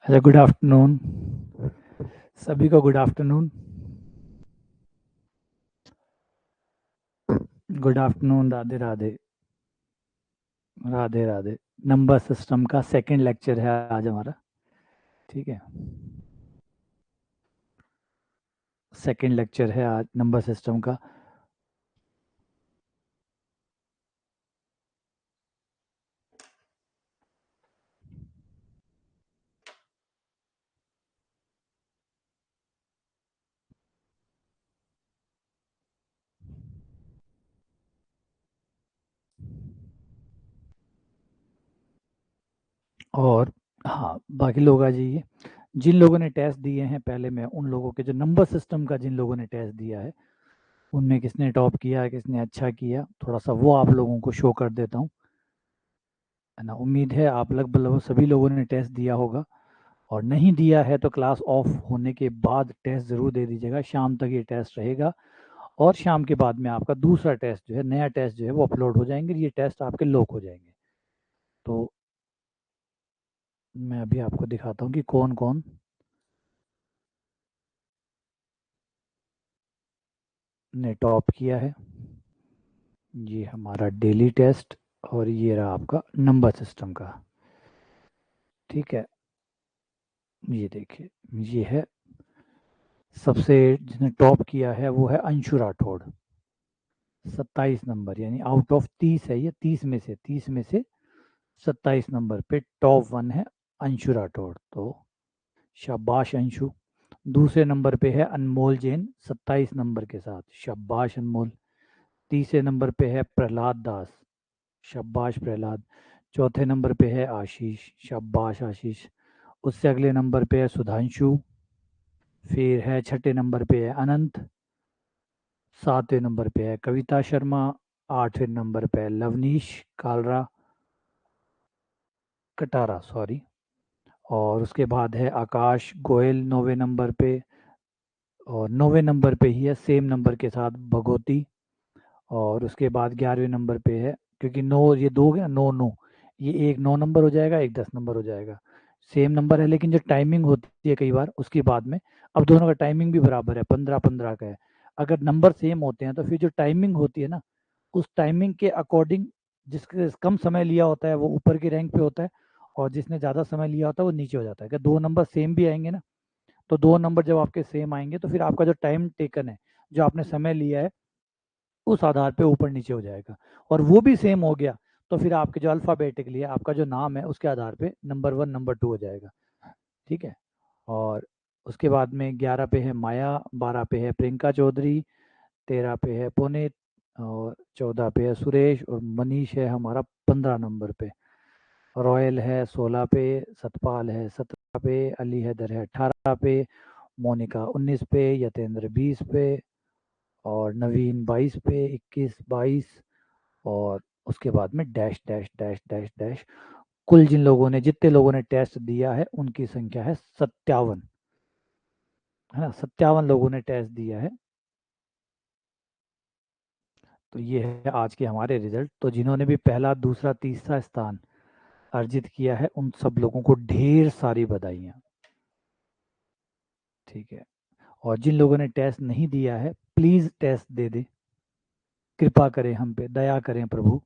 अच्छा, good afternoon सभी को। Good afternoon, good afternoon. Radhe Radhe, Radhe Radhe. Number system का सेकंड लेक्चर है आज हमारा। ठीक है, सेकंड लेक्चर है आज नंबर सिस्टम का। और हाँ, बाकी लोग आ जाइए। जिन लोगों ने टेस्ट दिए हैं, पहले मैं उन लोगों के जो नंबर सिस्टम का जिन लोगों ने टेस्ट दिया है उनमें किसने टॉप किया, किसने अच्छा किया, थोड़ा सा वो आप लोगों को शो कर देता हूँ, है ना। उम्मीद है आप लगभग सभी लोगों ने टेस्ट दिया होगा, और नहीं दिया है तो क्लास ऑफ होने के बाद टेस्ट ज़रूर दे दीजिएगा। शाम तक ये टेस्ट रहेगा, और शाम के बाद में आपका दूसरा टेस्ट जो है, नया टेस्ट जो है वो अपलोड हो जाएंगे। ये टेस्ट आपके लॉक हो जाएंगे। तो मैं अभी आपको दिखाता हूँ कि कौन कौन ने टॉप किया है। ये हमारा डेली टेस्ट, और ये रहा आपका नंबर सिस्टम का। ठीक है, ये देखिए, ये है सबसे जिसने टॉप किया है वो है अंशु राठौड़। 27 नंबर, यानी आउट ऑफ 30 है ये। 30 में से 27 नंबर पे टॉप वन है अंशु राठौड़। तो शाबाश अंशु। दूसरे नंबर पे है अनमोल जैन 27 नंबर के साथ। शाबाश अनमोल। तीसरे नंबर पे है प्रहलाद दास। शाबाश प्रहलाद। चौथे नंबर पे है आशीष। शाबाश आशीष। उससे अगले नंबर पे है सुधांशु। फिर है छठे नंबर पे है अनंत। सातवें नंबर पे है कविता शर्मा। आठवें नंबर पे है लवनीश कालरा, कटारा सॉरी। और उसके बाद है आकाश गोयल 9वें नंबर पे। और 9वें नंबर पे ही है सेम नंबर के साथ भगवती। और उसके बाद 11वें नंबर पे है, क्योंकि नौ ये दो गया, नौ नौ, ये एक 9 नंबर हो जाएगा, एक 10 नंबर हो जाएगा। सेम नंबर है, लेकिन जो टाइमिंग होती है कई बार उसके बाद में, अब दोनों का टाइमिंग भी बराबर है, 15-15 का है। अगर नंबर सेम होते हैं तो फिर जो टाइमिंग होती है ना, उस टाइमिंग के अकॉर्डिंग जिसके कम समय लिया होता है वो ऊपर की रैंक पे होता है, और जिसने ज़्यादा समय लिया होता है वो नीचे हो जाता है। अगर दो नंबर सेम भी आएंगे ना, तो दो नंबर जब आपके सेम आएंगे तो फिर आपका जो टाइम टेकन है, जो आपने समय लिया है, उस आधार पे ऊपर नीचे हो जाएगा। और वो भी सेम हो गया तो फिर आपके जो अल्फ़ाबेटिकली है, आपका जो नाम है उसके आधार पे नंबर 1 नंबर 2 हो जाएगा। ठीक है। और उसके बाद में 11 पे है माया, 12 पे है प्रियंका चौधरी, 13 पे है पुनीत, और 14 पे है सुरेश, और मनीष है हमारा 15 नंबर पे। रॉयल है 16 पे, सतपाल है 17 पे, अली हैदर है 18 पे, मोनिका 19 पे, यतेंद्र 20 पे, और नवीन 22 पे, 21 22। और उसके बाद में dash dash dash dash dash. कुल जिन लोगों ने, जितने लोगों ने टेस्ट दिया है उनकी संख्या है 57, है ना। 57 लोगों ने टेस्ट दिया है। तो ये है आज के हमारे रिजल्ट। तो जिन्होंने भी पहला दूसरा तीसरा स्थान अर्जित किया है उन सब लोगों को ढेर सारी बधाइयाँ। ठीक है। और जिन लोगों ने टेस्ट नहीं दिया है, प्लीज़ टेस्ट दे दे। कृपा करें, हम पे दया करें प्रभु,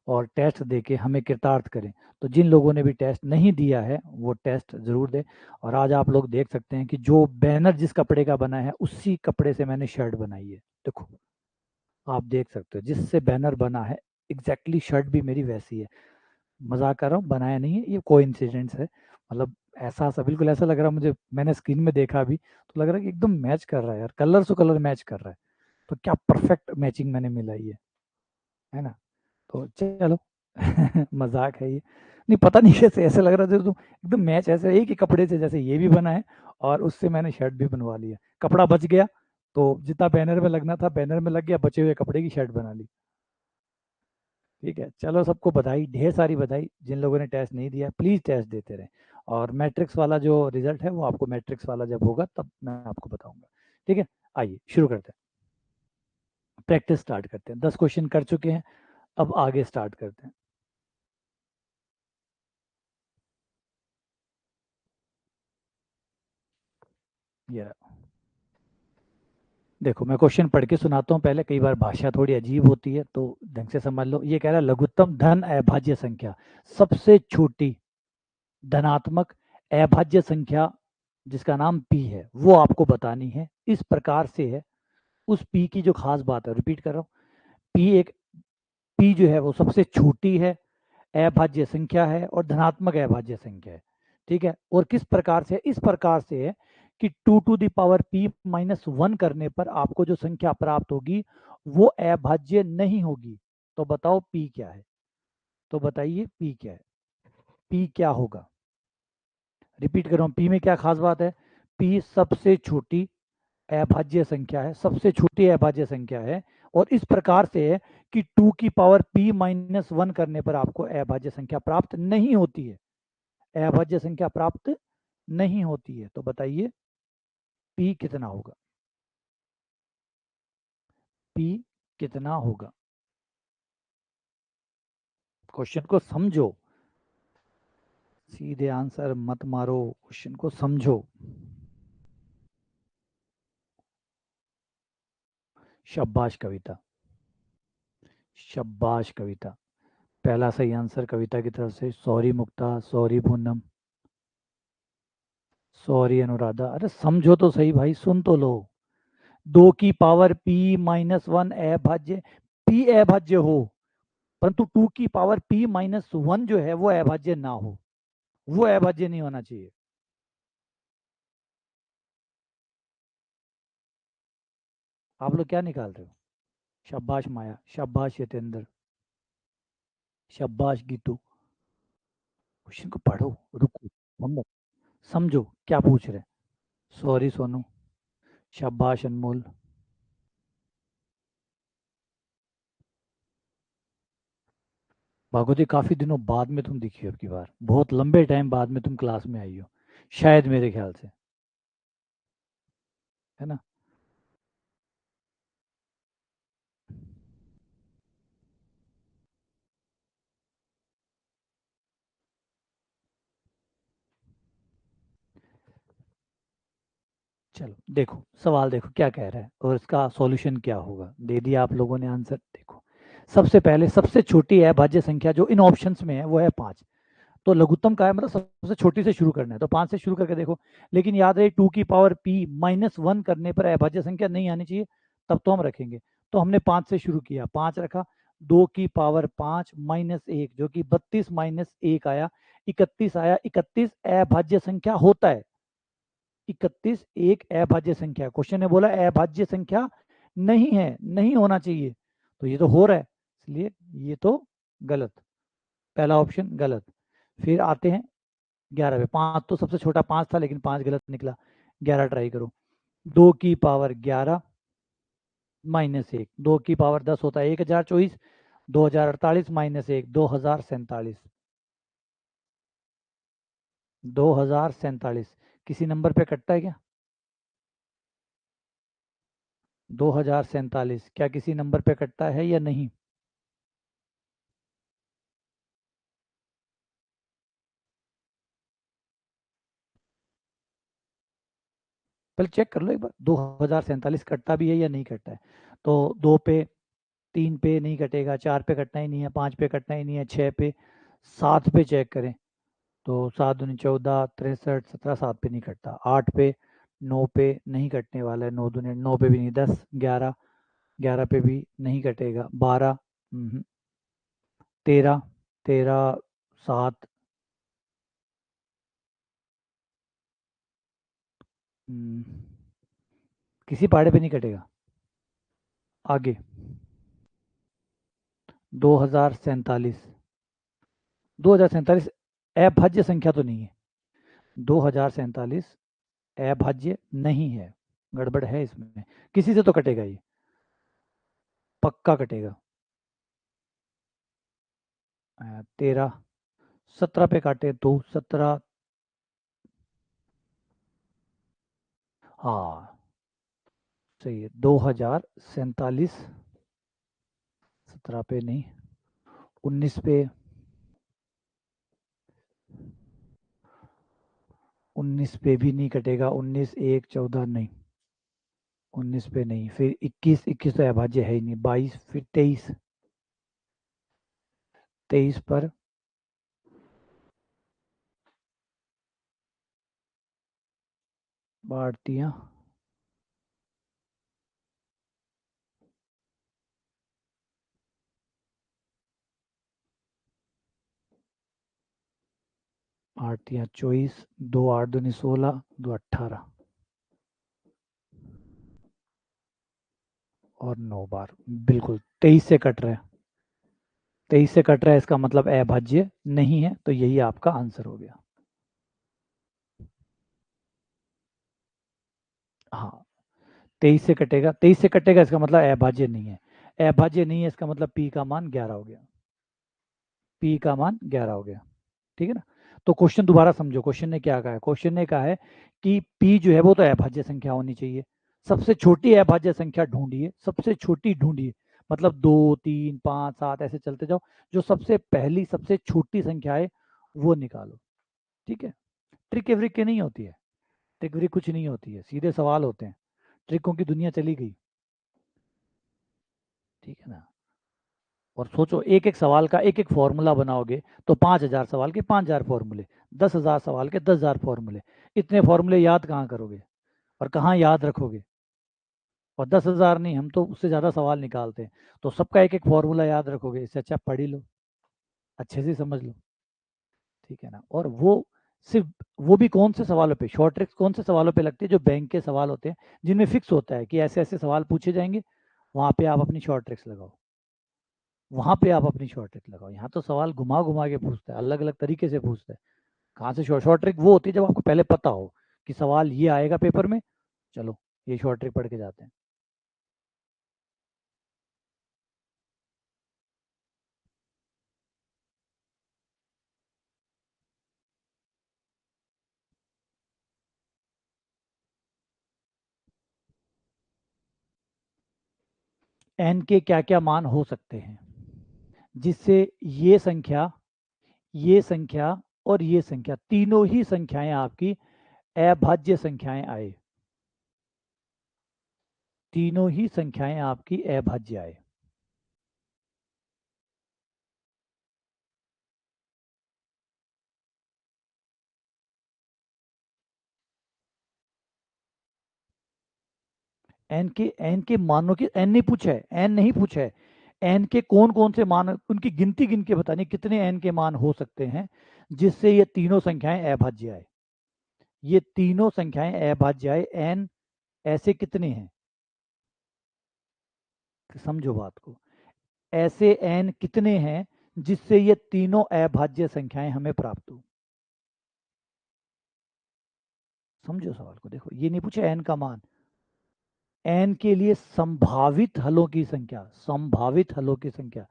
और टेस्ट दे के हमें कृतार्थ करें। तो जिन लोगों ने भी टेस्ट नहीं दिया है वो टेस्ट ज़रूर दें। और आज आप लोग देख सकते हैं कि जो बैनर जिस कपड़े का बना है उसी कपड़े से मैंने शर्ट बनाई है। देखो, आप देख सकते हो जिससे बैनर बना है एग्जैक्टली शर्ट भी मेरी वैसी है। मजाक कर रहा हूँ, बनाया नहीं है, ये कोइंसिडेंस है। मतलब ऐसा सा बिल्कुल ऐसा लग रहा है मुझे, मैंने स्क्रीन में देखा अभी तो लग रहा है कि एकदम मैच कर रहा है यार, कलर से कलर मैच कर रहा है। तो क्या परफेक्ट मैचिंग मैंने मिलाई है ना। तो चलो मजाक है ये। नहीं, पता नहीं कैसे ऐसे लग रहा था तो एकदम मैच, ऐसे एक ही कपड़े से जैसे ये भी बना है और उससे मैंने शर्ट भी बनवा लिया। कपड़ा बच गया तो जितना बैनर में लगना था बैनर में लग गया, बचे हुए कपड़े की शर्ट बना ली। ठीक है, चलो सबको बधाई, ढेर सारी बधाई। जिन लोगों ने टेस्ट नहीं दिया प्लीज़ टेस्ट देते रहें। और मैट्रिक्स वाला जो रिजल्ट है वो आपको, मैट्रिक्स वाला जब होगा तब मैं आपको बताऊंगा। ठीक है, आइए शुरू करते हैं, प्रैक्टिस स्टार्ट करते हैं। 10 क्वेश्चन कर चुके हैं, अब आगे स्टार्ट करते हैं। ये रहा। देखो मैं क्वेश्चन पढ़ के सुनाता हूँ पहले, कई बार भाषा थोड़ी अजीब होती है तो ढंग से समझ लो। ये कह रहा है लघुत्तम धन अभाज्य संख्या, सबसे छोटी धनात्मक अभाज्य संख्या जिसका नाम पी है वो आपको बतानी है। इस प्रकार से है, उस पी की जो खास बात है, रिपीट कर रहा हूँ, पी जो है वो सबसे छोटी है, अभाज्य संख्या है और धनात्मक अभाज्य संख्या है। ठीक है, और किस प्रकार से? इस प्रकार से है कि 2 to the power p -1 करने पर आपको जो संख्या प्राप्त होगी वो अभाज्य नहीं होगी। तो बताओ p क्या है? तो बताइए p क्या है? p क्या होगा? रिपीट कर रहा हूँ, p में क्या खास बात है? p सबसे छोटी अभाज्य संख्या है, सबसे छोटी अभाज्य संख्या है, और इस प्रकार से है कि 2 की पावर p-1 करने पर आपको अभाज्य संख्या प्राप्त नहीं होती है, अभाज्य संख्या प्राप्त नहीं होती है। तो बताइए p कितना होगा? p कितना होगा? क्वेश्चन को समझो, सीधे आंसर मत मारो, क्वेश्चन को समझो। शाबाश कविता, शाबाश कविता, पहला सही आंसर कविता की तरफ से। सॉरी मुक्ता, सॉरी पूनम, सॉरी अनुराधा। अरे समझो तो सही भाई, सुन तो लो। 2 की पावर p-1 अभाज्य, p अभाज्य हो परंतु 2 की पावर p-1 जो है वो अभाज्य ना हो, वो अभाज्य नहीं होना चाहिए। आप लोग क्या निकाल रहे हो? शाबाश माया, शाबाश यतेंद्र, शाबाश गीतू। क्वेश्चन को पढ़ो, रुको, समझो, समझो क्या पूछ रहे हैं। सॉरी सोनू, शाबाश अनमोल। भागवती काफी दिनों बाद में तुम दिखी हो, अब की बार बहुत लंबे टाइम बाद में तुम क्लास में आई हो, शायद मेरे ख्याल से, है ना? चलो देखो सवाल, देखो क्या कह रहा है और इसका सॉल्यूशन क्या होगा। दे दिया आप लोगों ने आंसर। देखो सबसे पहले सबसे छोटी अभाज्य संख्या जो इन ऑप्शंस में है वो है 5। तो लघुत्तम का है मतलब सबसे छोटी से शुरू करना है, तो 5 से शुरू करके देखो। लेकिन याद रहे 2 की पावर p-1 करने पर अभाज्य संख्या नहीं आनी चाहिए, तब तो हम रखेंगे। तो हमने 5 से शुरू किया, 5 रखा, 2 की पावर 5 -1 जो कि 32 - 1 आया, 31 आया। 31 अभाज्य संख्या होता है, 31 एक अभाज्य संख्या। क्वेश्चन ने बोला अभाज्य संख्या नहीं है, नहीं होना चाहिए, तो ये तो हो रहा है, इसलिए ये तो गलत, पहला ऑप्शन गलत। फिर आते हैं 11 पे। 5 तो सबसे छोटा 5 था लेकिन 5 गलत निकला, 11 ट्राई करो। 2 की पावर 11 -1, 2 की पावर 10 होता है 1024, 2048 -1 2047, 2047 किसी नंबर पे कटता है क्या? 2047 क्या किसी नंबर पे कटता है या नहीं? पहले चेक कर लो एक बार, 2047 कटता भी है या नहीं कटता है। तो 2 पे, 3 पे नहीं कटेगा, 4 पे कटना ही नहीं है, 5 पे कटना ही नहीं है, 6 पे, 7 पे चेक करें तो 7 दूनी 14, 63, 17, 7 पे नहीं कटता। 8 पे, 9 पे नहीं कटने वाला है, 9 दूनी 9 पे भी नहीं, 10, 11, 11 पे भी नहीं कटेगा, 12, 13, 13, 7, किसी पहाड़े पे नहीं कटेगा। आगे 2047, 2047 अभाज्य संख्या तो नहीं है, 2047 अभाज्य नहीं है, गड़बड़ है इसमें, किसी से तो कटेगा ये, पक्का कटेगा। 13, 17 पे काटे तो 17, हाँ सही है, 2047, 17 पे नहीं, 19 पे, 19 पे भी नहीं कटेगा, 19 1 14 नहीं, 19 पे नहीं, फिर 21, 21 तो अभाज्य है ही नहीं, 22, फिर 23, 23 पर बाढ़तियाँ, आठतियाँ 24, 2 8 दूनी 16, 2 18 और 9 बार, बिल्कुल 23 से कट रहा है, 23 से कट रहा है, इसका मतलब अभाज्य नहीं है, तो यही आपका आंसर हो गया। हाँ, 23 से कटेगा, 23 से कटेगा, इसका मतलब अभाज्य नहीं है, अभाज्य नहीं है, इसका मतलब पी का मान 11 हो गया, पी का मान 11 हो गया, ठीक है ना। तो क्वेश्चन दोबारा समझो, क्वेश्चन ने क्या कहा है, क्वेश्चन ने कहा है कि पी जो है वो तो अभाज्य संख्या होनी चाहिए, सबसे छोटी अभाज्य संख्या ढूंढिए, सबसे छोटी ढूंढिए, मतलब 2 3 5 7 ऐसे चलते जाओ, जो सबसे पहली सबसे छोटी संख्या है वो निकालो, ठीक है। ट्रिक एवरी के नहीं होती है, ट्रिक एवरी कुछ नहीं होती है, सीधे सवाल होते हैं, ट्रिकों की दुनिया चली गई, ठीक है ना। और सोचो एक एक सवाल का एक एक फॉर्मूला बनाओगे तो 5,000 सवाल के 5,000 फॉर्मूले, 10,000 सवाल के 10,000 फॉर्मूले, इतने फॉर्मूले याद कहाँ करोगे और कहाँ याद रखोगे। और 10,000 नहीं, हम तो उससे ज़्यादा सवाल निकालते हैं, तो सबका एक एक फॉर्मूला याद रखोगे, इससे अच्छा पढ़ ही लो, अच्छे से समझ लो, ठीक है ना। और वो सिर्फ वो भी कौन से सवालों पे, शॉर्ट ट्रिक्स कौन से सवालों पे लगती है, जो बैंक के सवाल होते हैं जिनमें फिक्स होता है कि ऐसे ऐसे सवाल पूछे जाएंगे, वहाँ पे आप अपनी शॉर्ट ट्रिक्स लगाओ, वहाँ पे आप अपनी शॉर्ट ट्रिक लगाओ। यहाँ तो सवाल घुमा घुमा के पूछता है, अलग अलग तरीके से पूछता है, कहाँ से शॉर्ट शॉर्ट ट्रिक वो होती है जब आपको पहले पता हो कि सवाल ये आएगा पेपर में, चलो ये शॉर्ट ट्रिक पढ़ के जाते हैं। एन के क्या क्या मान हो सकते हैं जिससे ये संख्या, ये संख्या और ये संख्या तीनों ही संख्याएं आपकी अभाज्य संख्याएं आए, तीनों ही संख्याएं आपकी अभाज्य आए। एन के मानों की, एन नहीं पूछा है, एन नहीं पूछा है, एन के कौन कौन से मान, उनकी गिनती गिन के बतानी कितने एन के मान हो सकते हैं जिससे ये तीनों संख्याएं अभाज्य आए, ये तीनों संख्याएं अभाज्य आए, एन ऐसे कितने हैं, समझो बात को, ऐसे एन कितने हैं जिससे ये तीनों अभाज्य संख्याएं हमें प्राप्त हो। समझो सवाल को, देखो ये नहीं पूछा एन का मान, एन के लिए संभावित हलों की संख्या, संभावित हलों की संख्या,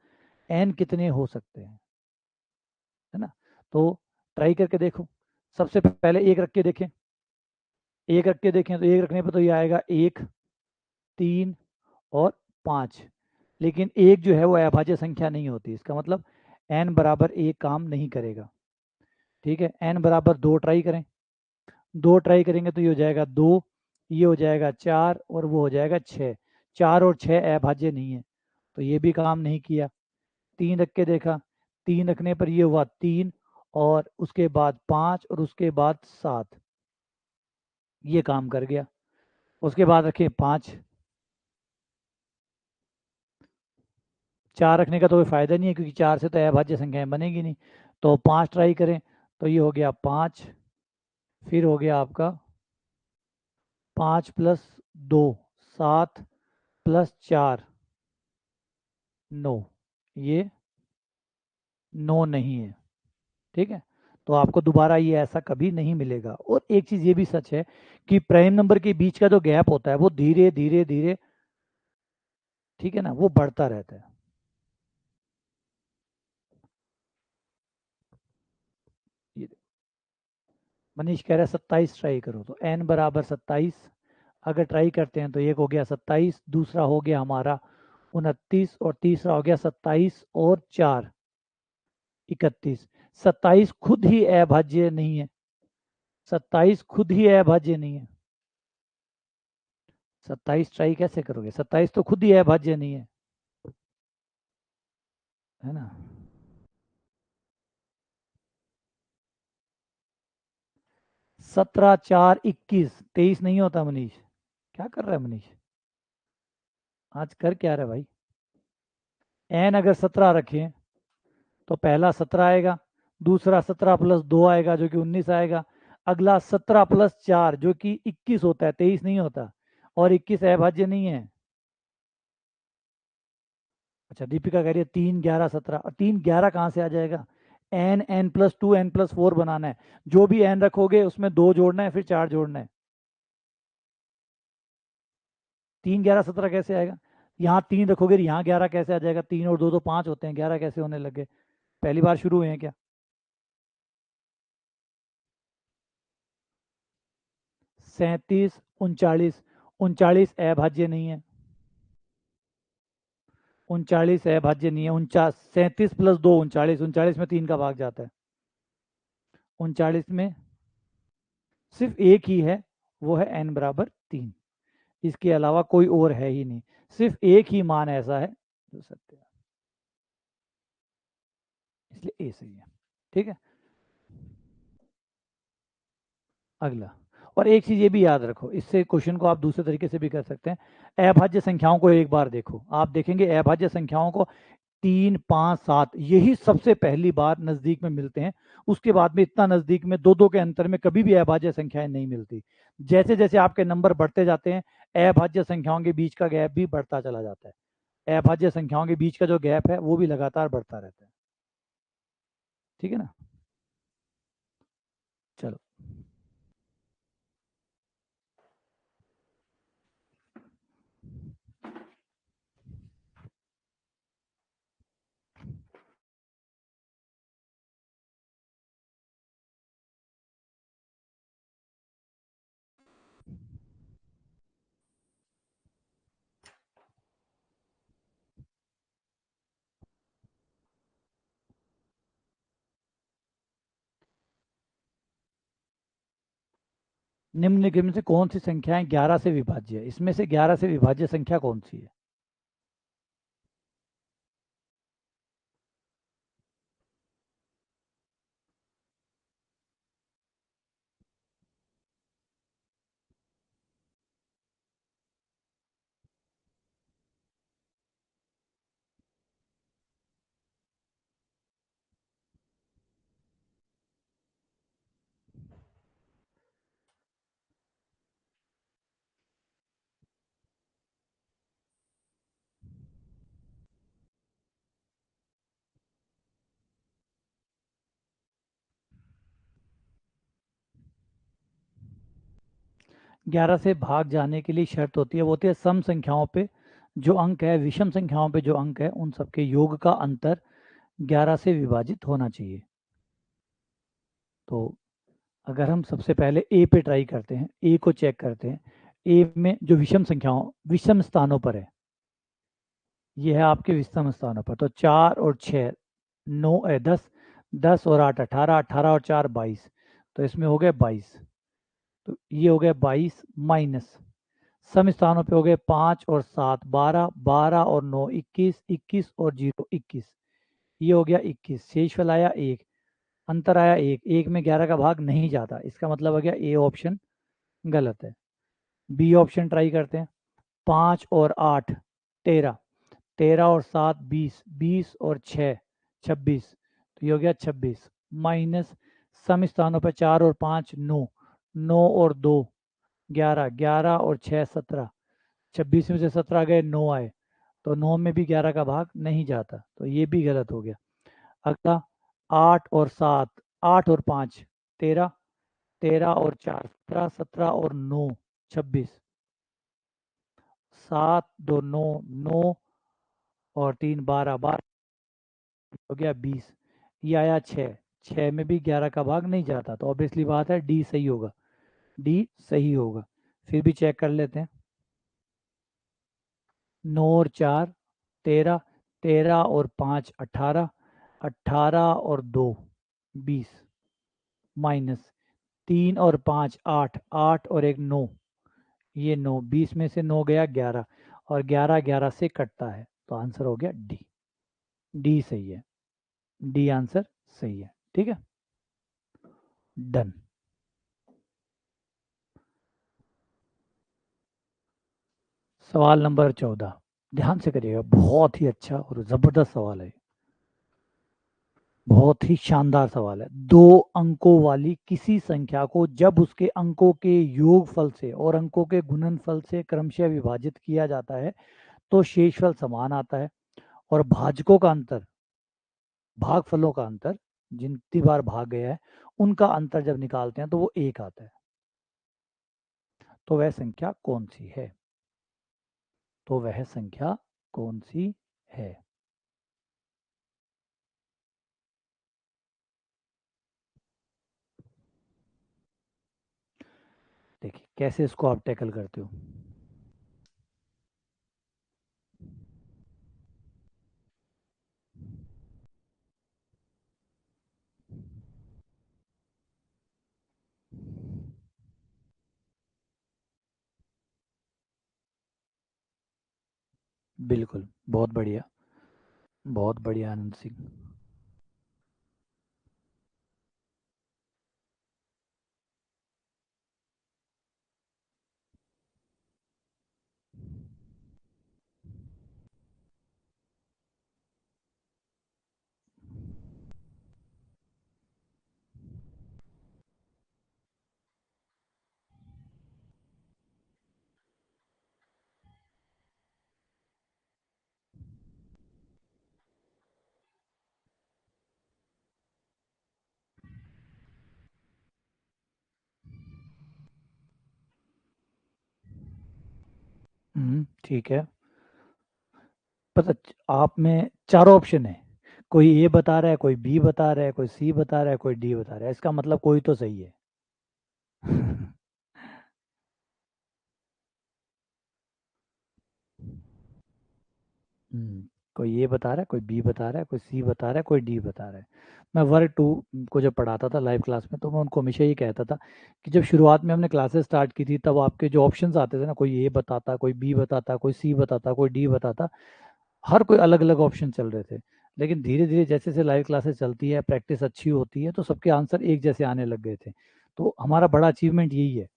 एन कितने हो सकते हैं, है ना। तो ट्राई करके देखो, सबसे पहले एक रख के देखें, एक रख के देखें तो एक रखने पर तो ये आएगा 1 3 और 5, लेकिन एक जो है वो अभाज्य संख्या नहीं होती, इसका मतलब n बराबर एक काम नहीं करेगा, ठीक है। n बराबर 2 ट्राई करें, 2 ट्राई करेंगे तो ये हो जाएगा 2, ये हो जाएगा 4 और वो हो जाएगा 6, 4 और 6 अभाज्य नहीं है, तो ये भी काम नहीं किया। 3 रख के देखा, 3 रखने पर ये हुआ 3 और उसके बाद 5 और उसके बाद 7, ये काम कर गया। उसके बाद रखें 5, 4 रखने का तो कोई फायदा नहीं है क्योंकि 4 से तो अभाज्य संख्याएं बनेगी नहीं, तो 5 ट्राई करें तो ये हो गया 5, फिर हो गया आपका 5 प्लस 2 7 प्लस 4 9, ये 9 नहीं है, ठीक है। तो आपको दोबारा ये ऐसा कभी नहीं मिलेगा। और एक चीज ये भी सच है कि प्राइम नंबर के बीच का जो गैप होता है वो धीरे धीरे धीरे, ठीक है ना, वो बढ़ता रहता है। ये मनीष कह रहा है 27 ट्राई करो, तो n बराबर 27 अगर ट्राई करते हैं तो एक हो गया 27, दूसरा हो गया हमारा 29 और तीसरा हो गया 27 और 4 31, 27 खुद ही अभाज्य नहीं है, 27 खुद ही अभाज्य नहीं है। 27 ट्राई कैसे करोगे? 27 तो खुद ही अभाज्य नहीं है ना। 17 4 21, 23 नहीं होता मनीष। क्या कर रहा है मनीष? आज कर क्या रहा है भाई? एन अगर 17 रखें तो पहला 17 आएगा, दूसरा 17 प्लस 2 आएगा जो कि 19 आएगा, अगला 17 प्लस 4 जो कि 21 होता है, 23 नहीं होता, और 21 अभाज्य नहीं है। अच्छा, दीपिका कह रही है 3 11 17, और 3 11 कहाँ से आ जाएगा? N n plus 2 n plus 4 बनाना है। जो भी एन रखोगे उसमें 2 जोड़ना है, फिर 4 जोड़ना है। 3 11 17 कैसे आएगा? यहाँ 3 रखोगे, यहाँ 11 कैसे आ जाएगा? 3 और 2 तो 5 होते हैं, 11 कैसे होने लगे? पहली बार शुरू हुए हैं क्या? 37 39, 39 अभाज्य नहीं है। 39 अभाज्य नहीं है। 49, 37 प्लस 2 39, 39 में 3 का भाग जाता है। 39 में सिर्फ एक ही है, वो है n बराबर 3। इसके अलावा कोई और है ही नहीं, सिर्फ एक ही मान ऐसा है जो सत्य है, इसलिए ए सही है। ठीक है, अगला। और एक चीज ये भी याद रखो, इससे क्वेश्चन को आप दूसरे तरीके से भी कर सकते हैं। अभाज्य संख्याओं को एक बार देखो, आप देखेंगे अभाज्य संख्याओं को 3 5 7 यही सबसे पहली बार नजदीक में मिलते हैं। उसके बाद में इतना नजदीक में 2 2 के अंतर में कभी भी अभाज्य संख्याएं नहीं मिलती। जैसे जैसे आपके नंबर बढ़ते जाते हैं, अभाज्य संख्याओं के बीच का गैप भी बढ़ता चला जाता है। अभाज्य संख्याओं के बीच का जो गैप है वो भी लगातार बढ़ता रहता है। ठीक है ना। चलो, निम्नलिखित में से कौन सी संख्याएं 11 से विभाज्य है? इसमें से 11 से विभाज्य संख्या कौन सी है? 11 से भाग जाने के लिए शर्त होती है, वो होती है सम संख्याओं पे जो अंक है, विषम संख्याओं पे जो अंक है, उन सबके योग का अंतर 11 से विभाजित होना चाहिए। तो अगर हम सबसे पहले ए पे ट्राई करते हैं, ए को चेक करते हैं। ए में जो विषम संख्याओं, विषम स्थानों पर है, ये है आपके विषम स्थानों पर। तो 4 और 6 9 10, 10 और 8 18, 18 और 4 22, तो इसमें हो गए 22। तो ये हो गया 22 माइनस सम स्थानों पे हो गए 5 और 7 12, 12 और 9 21, 21 और 0 21, ये हो गया 21। शेष फल आया 1, अंतर आया 1, 1 में 11 का भाग नहीं जाता, इसका मतलब हो गया ए ऑप्शन गलत है। बी ऑप्शन ट्राई करते हैं। 5 और 8 13, 13 और 7 20, 20 और 6 26, तो ये हो गया 26 माइनस सम स्थानों पर 4 और 5 9, 9 और 2 11, 11 और 6 17, 26 में से 17 गए, 9 आए, तो 9 में भी 11 का भाग नहीं जाता, तो ये भी गलत हो गया। अगला 8 और 7, 8 और 5 13, 13 और 4 17, 17 और 9 26, 7 2 9, 9 और 3 12, 12 हो गया 20, ये आया 6, 6 में भी 11 का भाग नहीं जाता, तो ऑब्वियसली बात है डी सही होगा। डी सही होगा। फिर भी चेक कर लेते हैं। 9 और 4 13, 13 और 5 18, 18 और 2 20 माइनस 3 और 5 8, 8 और एक 9, ये 9, 20 में से 9 गया 11, और 11 11 से कटता है, तो आंसर हो गया डी। डी सही है, डी आंसर सही है। ठीक है, डन। सवाल नंबर 14, ध्यान से करिएगा, बहुत ही अच्छा और ज़बरदस्त सवाल है, बहुत ही शानदार सवाल है। दो अंकों वाली किसी संख्या को जब उसके अंकों के योगफल से और अंकों के गुणनफल से क्रमशः विभाजित किया जाता है तो शेषफल समान आता है, और भाजकों का अंतर, भागफलों का अंतर, जितनी बार भाग गया है उनका अंतर जब निकालते हैं तो वो एक आता है। तो वह संख्या कौन सी है? तो वह संख्या कौन सी है? देखिए कैसे इसको आप टैकल करते हो। बिल्कुल, बहुत बढ़िया, बहुत बढ़िया आनंद सिंह। ठीक है। पता, आप में चारों ऑप्शन है, कोई ए बता रहा है, कोई बी बता रहा है, कोई सी बता रहा है, कोई डी बता रहा है, इसका मतलब कोई तो सही है। हम्म, कोई ए बता रहा है, कोई बी बता रहा है, कोई सी बता रहा है, कोई डी बता रहा है। मैं वर्ग टू को जब पढ़ाता था लाइव क्लास में, तो मैं उनको हमेशा ये कहता था कि जब शुरुआत में हमने क्लासेस स्टार्ट की थी तब आपके जो ऑप्शंस आते थे ना, कोई ए बताता, कोई बी बताता, कोई सी बताता, कोई डी बताता, हर कोई अलग अलग ऑप्शन चल रहे थे। लेकिन धीरे धीरे जैसे जैसे लाइव क्लासेस चलती है, प्रैक्टिस अच्छी होती है, तो सबके आंसर एक जैसे आने लग गए थे। तो हमारा बड़ा अचीवमेंट यही है।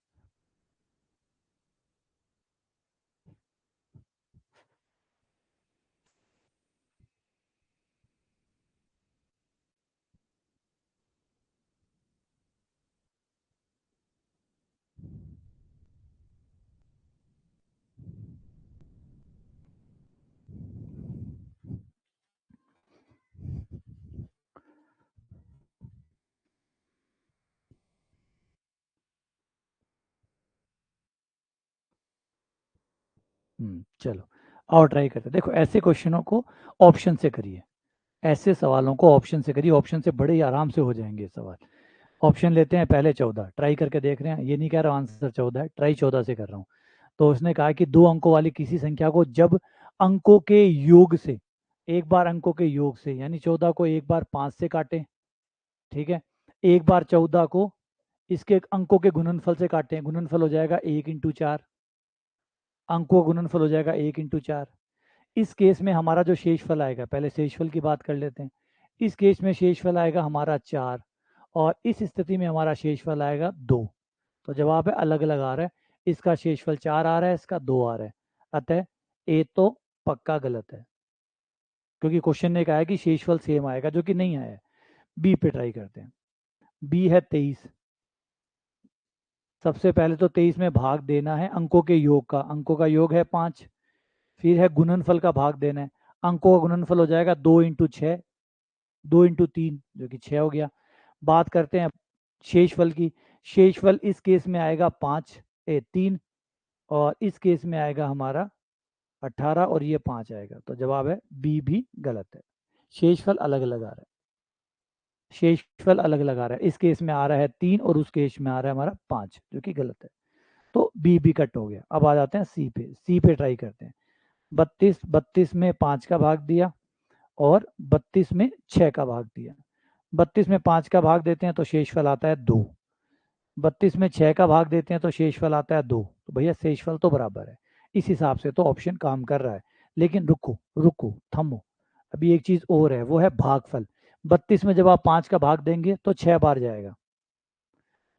चलो, और ट्राई करते हैं। देखो ऐसे क्वेश्चनों को ऑप्शन से करिए, ऐसे सवालों को ऑप्शन से करिए, ऑप्शन से बड़े ही आराम से हो जाएंगे सवाल। ऑप्शन लेते हैं, पहले 14 ट्राई करके देख रहे हैं, ये नहीं कह रहा हूँ आंसर 14 है, ट्राई 14 से कर रहा हूँ। तो उसने कहा कि दो अंकों वाली किसी संख्या को जब अंकों के योग से, एक बार अंकों के योग से, यानी 14 को एक बार 5 से काटें, ठीक है, एक बार 14 को इसके अंकों के गुणनफल से काटें, गुणनफल हो जाएगा 1 × 4, अंकों का गुणनफल हो जाएगा 1 × 4। इस केस में हमारा जो शेषफल आएगा, पहले शेषफल की बात कर लेते हैं, इस केस में शेषफल आएगा हमारा 4, और इस स्थिति में हमारा शेषफल आएगा 2। तो जवाब है अलग अलग आ रहा है, इसका शेषफल 4 आ रहा है, इसका 2 आ रहा है, अतः ए तो पक्का गलत है, क्योंकि क्वेश्चन ने कहा है कि शेषफल सेम आएगा, जो कि नहीं आया है। बी पे ट्राई करते हैं। बी है 23। सबसे पहले तो 23 में भाग देना है अंकों के योग का, अंकों का योग है 5, फिर है गुणनफल का भाग देना है, अंकों का गुणनफल हो जाएगा 2 × 6, 2 × 3 जो कि 6 हो गया। बात करते हैं शेषफल की, शेषफल इस केस में आएगा 3, और इस केस में आएगा हमारा 18, और ये 5 आएगा, तो जवाब है बी भी गलत है। शेषफल अलग अलग आ रहा है, शेषफल अलग अलग आ रहा है, इस केस में आ रहा है 3 और उस केस में आ रहा है हमारा 5, जो कि गलत है। तो बी भी कट हो गया। अब आ जाते हैं सी पे, सी पे ट्राई करते हैं। 32 में 5 का भाग दिया, और 32 में 6 का भाग दिया। 32 में 5 का भाग देते हैं तो शेषफल आता है 2, 32 में 6 का भाग देते हैं तो शेषफल आता है 2, तो भैया शेषफल तो बराबर है। इस हिसाब से तो ऑप्शन काम कर रहा है। लेकिन रुको रुको थमो, अभी एक चीज और है, वो है भागफल। 32 में जब आप 5 का भाग देंगे तो 6 बार जाएगा,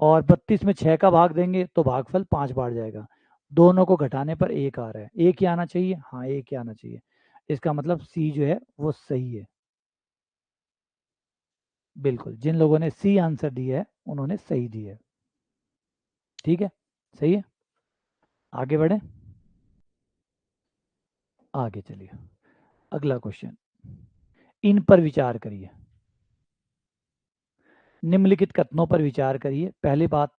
और 32 में 6 का भाग देंगे तो भागफल 5 बार जाएगा। दोनों को घटाने पर एक आ रहा है, एक ही आना चाहिए, हाँ एक ही आना चाहिए। इसका मतलब सी जो है वो सही है। बिल्कुल, जिन लोगों ने सी आंसर दिया है उन्होंने सही दिया है। ठीक है, सही है। आगे बढ़े, आगे चलिए। अगला क्वेश्चन, इन पर विचार करिए। निम्नलिखित कथनों पर विचार करिए। पहली बात,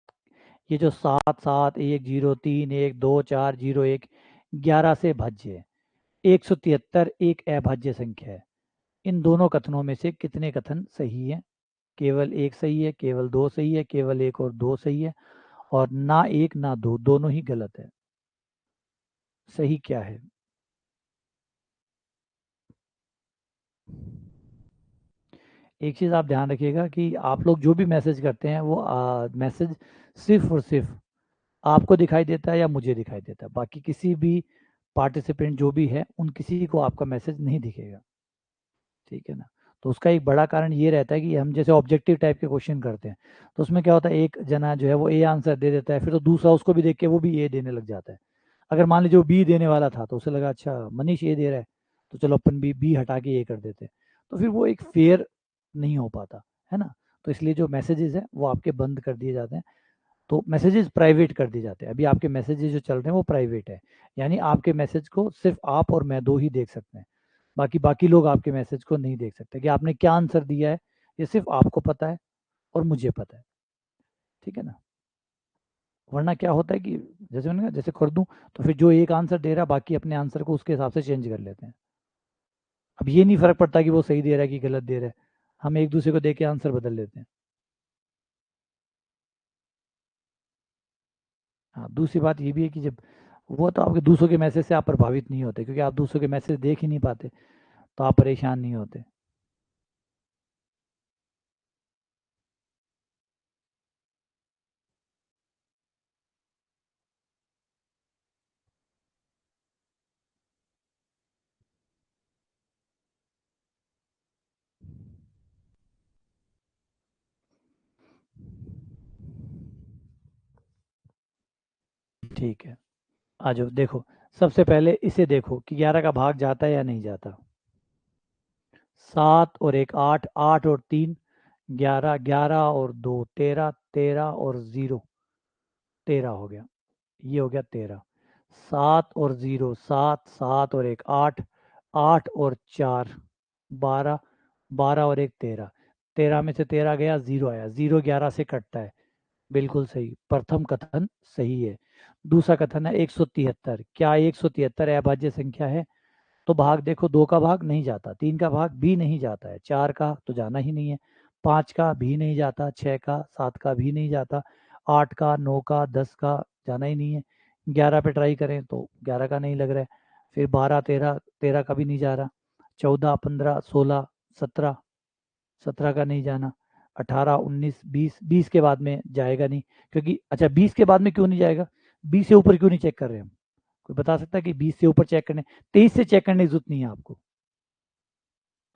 ये जो 7, 7, 1, 0, 3, 1, 2, 4, 0, 1, 11 से भाज्य है। 173 एक अभाज्य संख्या है। इन दोनों कथनों में से कितने कथन सही है? केवल एक सही है, केवल दो सही है, केवल एक और दो सही है, और ना एक ना दो, दोनों ही गलत है। सही क्या है? एक चीज़ आप ध्यान रखिएगा कि आप लोग जो भी मैसेज करते हैं वो मैसेज सिर्फ और सिर्फ आपको दिखाई देता है या मुझे दिखाई देता है, बाकी किसी भी पार्टिसिपेंट जो भी है उन किसी को आपका मैसेज नहीं दिखेगा। ठीक है ना? तो उसका एक बड़ा कारण ये रहता है कि हम जैसे ऑब्जेक्टिव टाइप के क्वेश्चन करते हैं, तो उसमें क्या होता है, एक जना जो है वो ए आंसर दे देता है, फिर तो दूसरा उसको भी देख के वो भी ए देने लग जाता है। अगर मान लीजिए वो बी देने वाला था तो उसे लगा अच्छा मनीष ए दे रहा है, तो चलो अपन बी बी हटा के ए कर देते हैं। तो फिर वो एक फेयर नहीं हो पाता, है ना? तो इसलिए जो मैसेजेस हैं वो आपके बंद कर दिए जाते हैं। तो मैसेजेस प्राइवेट कर दिए जाते हैं। अभी आपके मैसेजेस जो चल रहे हैं वो प्राइवेट है, यानी आपके मैसेज को सिर्फ आप और मैं दो ही देख सकते हैं। बाकी बाकी लोग आपके मैसेज को नहीं देख सकते कि आपने क्या आंसर दिया है। ये सिर्फ आपको पता है और मुझे पता है। ठीक है ना? वरना क्या होता है कि जैसे मैंने कहा, जैसे कर दूं तो फिर जो एक आंसर दे रहा है बाकी अपने आंसर को उसके हिसाब से चेंज कर लेते हैं। अब ये नहीं फर्क पड़ता कि वो सही दे रहा है कि गलत दे रहा है, हम एक दूसरे को देख के आंसर बदल लेते हैं। हाँ, दूसरी बात ये भी है कि जब वो तो आपके दूसरों के मैसेज से आप प्रभावित नहीं होते, क्योंकि आप दूसरों के मैसेज देख ही नहीं पाते, तो आप परेशान नहीं होते। ठीक है, आ जाओ देखो। सबसे पहले इसे देखो कि 11 का भाग जाता है या नहीं जाता। 7 और 1 8, 8 और 3 11, 11 और 2 13, 13 और 0 13 हो गया। ये हो गया 13। 7 और 0 7, 7 और 1 8, 8 और 4 12, 12 और 1 13, 13 में से 13 गया, 0 आया, 0 11 से कटता है। बिल्कुल सही, प्रथम कथन सही है। दूसरा कथन है 173। क्या 173 अभाज्य संख्या है? तो भाग देखो, 2 का भाग नहीं जाता, 3 का भाग भी नहीं जाता है, 4 का तो जाना ही नहीं है, 5 का भी नहीं जाता, 6 का 7 का भी नहीं जाता, 8 का 9 का 10 का जाना ही नहीं है। 11 पे ट्राई करें तो 11 का नहीं लग रहा है, फिर 12 13, 13 का भी नहीं जा रहा, 14 15 16 17, 17 का नहीं जाना, 18 19 20, 20 के बाद में जाएगा नहीं। क्योंकि अच्छा 20 के बाद में क्यों नहीं जाएगा, 20 से ऊपर क्यों नहीं चेक कर रहे हम? कोई बता सकता है कि 20 से ऊपर चेक करने, 23 से चेक करने की जरूरत नहीं है आपको?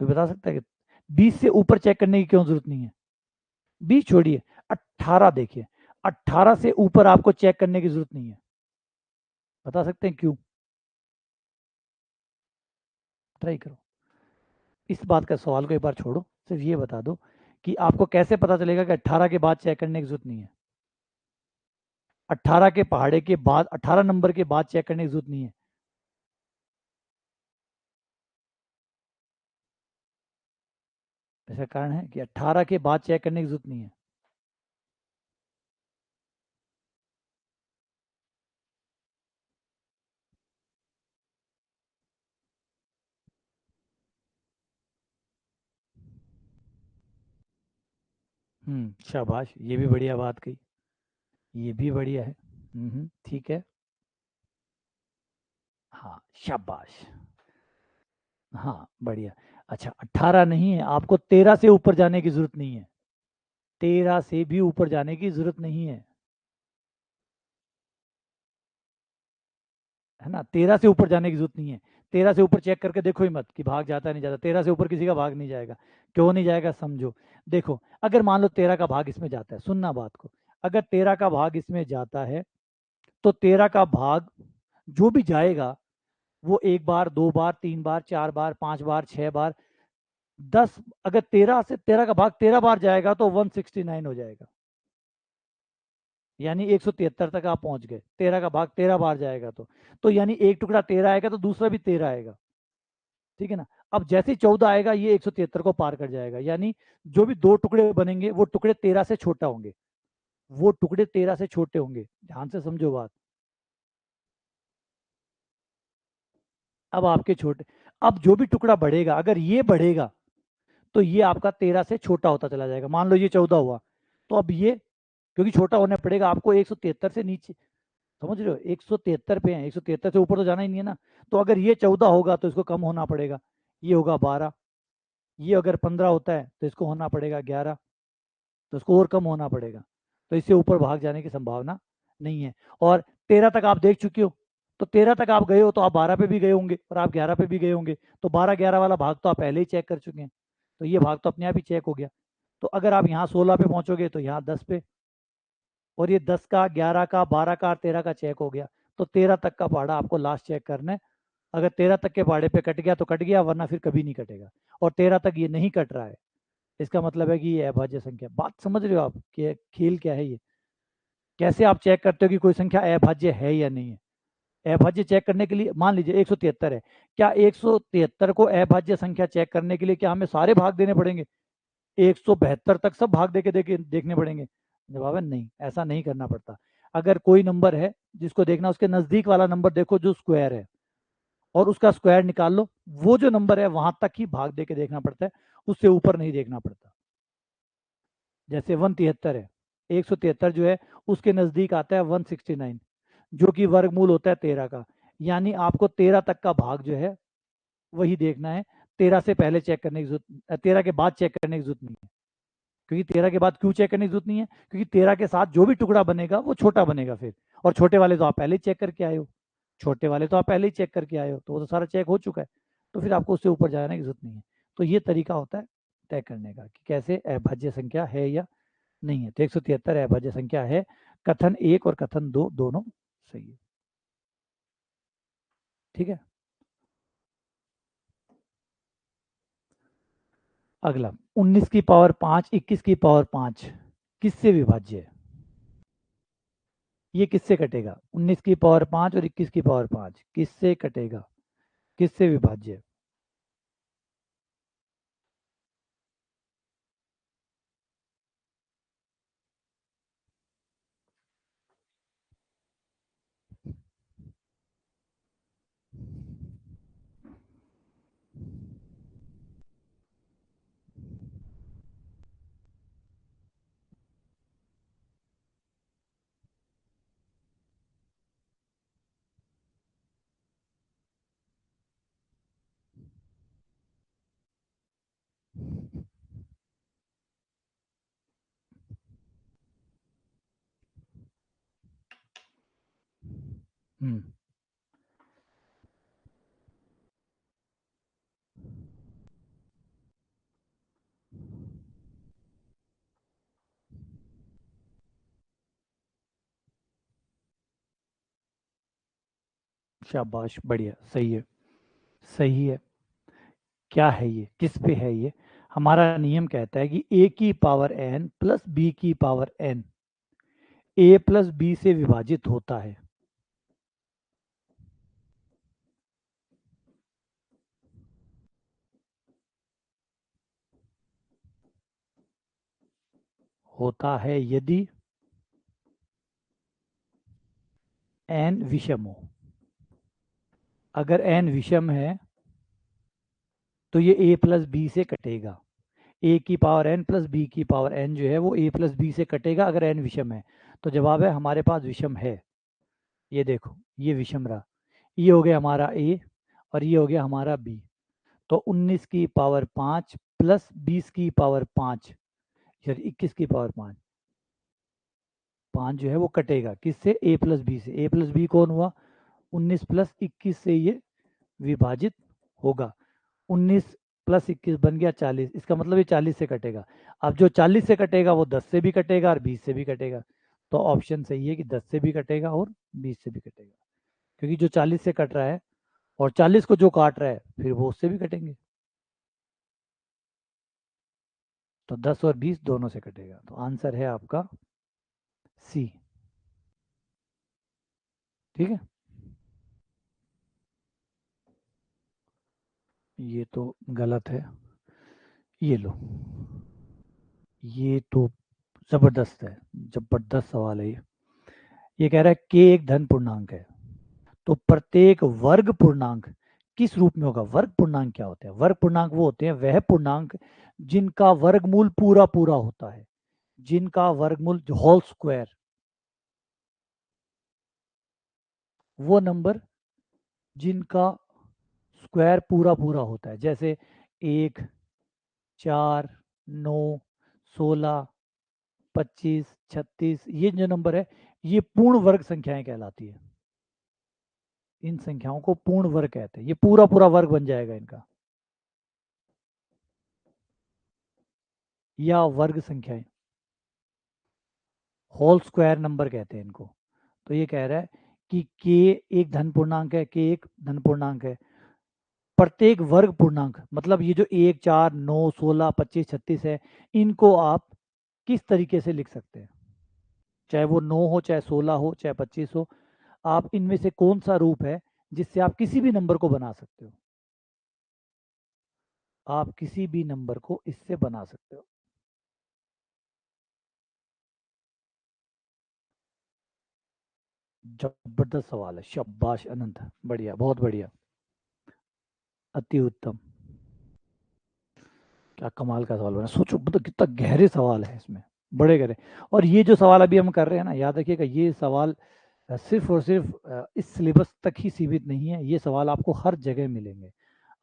कोई बता सकता है कि 20 से ऊपर चेक करने की क्यों जरूरत नहीं है? 20 छोड़िए, 18 देखिए, 18 से ऊपर आपको चेक करने की जरूरत नहीं है। बता सकते हैं क्यों? ट्राई करो। इस बात का सवाल को एक बार छोड़ो, सिर्फ ये बता दो कि आपको कैसे पता चलेगा कि 18 के बाद चेक करने की जरूरत नहीं है? 18 के पहाड़े के बाद, 18 नंबर के बाद चेक करने की जरूरत नहीं है। ऐसा कारण है कि 18 के बाद चेक करने की जरूरत नहीं है। शाबाश, ये भी बढ़िया बात कही। ये भी बढ़िया है। ठीक है। हाँ, शाबाश। हाँ, बढ़िया। अच्छा, 18 नहीं है, आपको 13 से ऊपर जाने की जरूरत नहीं है। 13 से भी ऊपर जाने की जरूरत नहीं है। है ना, 13 से ऊपर जाने की जरूरत नहीं है। 13 से ऊपर चेक करके देखो ही मत कि भाग जाता है नहीं जाता, 13 से ऊपर किसी का भाग नहीं जाएगा। क्यों नहीं जाएगा समझो। देखो अगर मान लो 13 का भाग इसमें जाता है, सुनना बात को, अगर 13 का भाग इसमें जाता है तो 13 का भाग जो भी जाएगा वो एक बार, दो बार, तीन बार, चार बार, पांच बार, छह बार, 10, अगर 13 से 13 का भाग 13 बार जाएगा तो 169 हो जाएगा। यानी 173 तक आप पहुंच गए, 13 का भाग 13 बार जाएगा तो यानी एक टुकड़ा 13 आएगा तो दूसरा भी 13 आएगा। ठीक है ना। अब जैसे ही 14 आएगा ये 173 को पार कर जाएगा, यानी जो भी दो टुकड़े बनेंगे वो टुकड़े 13 से छोटा होंगे, वो टुकड़े 13 से छोटे होंगे। ध्यान से समझो बात। अब आपके छोटे, अब जो भी टुकड़ा बढ़ेगा, अगर ये बढ़ेगा तो ये आपका 13 से छोटा होता चला जाएगा। मान लो ये 14 हुआ, तो अब ये क्योंकि छोटा होने पड़ेगा आपको 173 से नीचे, समझ रहे हो, 173 पे है, 173 से ऊपर तो जाना ही नहीं है ना। तो अगर ये 14 होगा तो इसको कम होना पड़ेगा, ये होगा 12। ये अगर 15 होता है तो इसको होना पड़ेगा 11, तो इसको और कम होना पड़ेगा। तो इससे ऊपर भाग जाने की संभावना नहीं है। और 13 तक आप देख चुके हो, तो 13 तक आप गए हो तो आप 12 पे भी गए होंगे और आप 11 पे भी गए होंगे, तो 12 11 वाला भाग तो आप पहले ही चेक कर चुके हैं, तो ये भाग तो अपने आप ही चेक हो गया। तो अगर आप यहाँ 16 पे पहुंचोगे तो यहाँ 10 पे, और ये 10 का, 11 का, 12 का और 13 का चेक हो गया। तो 13 तक का पहाड़ा आपको लास्ट चेक करना है। अगर 13 तक के पहाड़े पे कट गया तो कट गया, वरना फिर कभी नहीं कटेगा। और 13 तक ये नहीं कट रहा है, इसका मतलब है कि ये अभाज्य संख्या। बात समझ रहे हो आप कि खेल क्या है ये, कैसे आप चेक करते हो कि कोई संख्या अभाज्य है या नहीं है। अभाज्य चेक करने के लिए मान लीजिए 173 है, क्या 173 को अभाज्य संख्या चेक करने के लिए क्या हमें सारे भाग देने पड़ेंगे, 172 तक सब भाग देके देखने पड़ेंगे? जवाब है नहीं, ऐसा नहीं करना पड़ता। अगर कोई नंबर है जिसको देखना, उसके नजदीक वाला नंबर देखो जो स्क्वायर है, और उसका स्क्वायर निकाल लो, वो जो नंबर है वहां तक ही भाग देके देखना पड़ता है, उससे ऊपर नहीं देखना पड़ता। जैसे 173 है, 173 जो है उसके नजदीक आता है 169, जो कि वर्गमूल होता है 13 का। यानी आपको 13 तक का भाग जो है वही देखना है, 13 से पहले चेक करने की जरूरत, 13 के बाद चेक करने की जरूरत नहीं है। क्योंकि 13 के बाद क्यों चेक करने की जरूरत नहीं है, क्योंकि 13 के साथ जो भी टुकड़ा बनेगा वो छोटा बनेगा फिर, और छोटे वाले तो आप पहले ही चेक करके आए हो, छोटे वाले तो आप पहले ही चेक करके आए हो, तो वो तो सारा चेक हो चुका है, तो फिर आपको उससे ऊपर जाने की जरूरत नहीं है। तो ये तरीका होता है तय करने का कि कैसे अभाज्य संख्या है या नहीं है। तो 173 अभाज्य संख्या है, कथन एक और कथन दो दोनों सही है। ठीक है। अगला, 19 की पावर 5, 21 की पावर 5 किससे विभाज्य है? ये किससे कटेगा? 19 की पावर 5 और 21 की पावर 5 किससे कटेगा, किससे विभाज्य है? हम्म। शाबाश, बढ़िया, सही है, सही है। क्या है ये, किस पे है ये? हमारा नियम कहता है कि a की पावर n प्लस b की power n a plus b से विभाजित होता है। होता है यदि n विषम हो। अगर n विषम है तो ये a प्लस बी से कटेगा। a की पावर n प्लस b की पावर n जो है वो a प्लस बी से कटेगा अगर n विषम है। तो जवाब है हमारे पास विषम है। ये देखो, ये विषम रहा, ये हो गया हमारा a और ये हो गया हमारा b। तो 19 की पावर 5 प्लस 20 की पावर 5, यानी 21 की पावर 5, 5 जो है वो कटेगा किससे? a प्लस बी से। a प्लस बी कौन हुआ? 19 प्लस 21 से ये विभाजित होगा। 19 प्लस 21 बन गया 40, इसका मतलब ये 40 से कटेगा। अब जो 40 से कटेगा वो 10 से भी कटेगा और 20 से भी कटेगा। तो ऑप्शन सही है कि 10 से भी कटेगा और 20 से भी कटेगा, क्योंकि जो 40 से कट रहा है और 40 को जो काट रहा है फिर वो उससे भी कटेंगे। तो 10 और 20 दोनों से कटेगा, तो आंसर है आपका सी। ठीक है, ये तो गलत है। ये लो, ये तो जबरदस्त है, जबरदस्त सवाल है ये कह रहा है के एक धन पूर्णांक है, तो प्रत्येक वर्ग पूर्णांक किस रूप में होगा। वर्ग पूर्णांक क्या होते हैं? वर्ग पूर्णांक वो होते हैं वह पूर्णांक जिनका वर्गमूल पूरा पूरा होता है, जिनका वर्गमूल होल स्क्वायर, वो नंबर जिनका स्क्वायर पूरा पूरा होता है, जैसे 1, 4, 9, 16, 25, 36, ये जो नंबर है ये पूर्ण वर्ग संख्याएं कहलाती है। इन संख्याओं को पूर्ण वर्ग कहते हैं, ये पूरा पूरा वर्ग बन जाएगा इनका, या वर्ग संख्याएं, होल स्क्वायर नंबर कहते हैं इनको। तो ये कह रहा है कि के एक धन पूर्णांक है, के एक धन पूर्णांक है, प्रत्येक वर्ग पूर्णांक मतलब ये जो 1, 4, 9, 16, 25, 36 है, इनको आप किस तरीके से लिख सकते हैं? चाहे वो 9 हो, चाहे 16 हो, चाहे 25 हो, आप इनमें से कौन सा रूप है जिससे आप किसी भी नंबर को बना सकते हो? आप किसी भी नंबर को इससे बना सकते हो। जबरदस्त सवाल है, शाबाश अनंत, बढ़िया, बहुत बढ़िया, अति उत्तम। क्या कमाल का सवाल बना, सोचो मतलब कितना गहरे सवाल है इसमें, बड़े गहरे। और ये जो सवाल अभी हम कर रहे हैं ना, याद रखिएगा ये सवाल सिर्फ और सिर्फ इस सिलेबस तक ही सीमित नहीं है, ये सवाल आपको हर जगह मिलेंगे।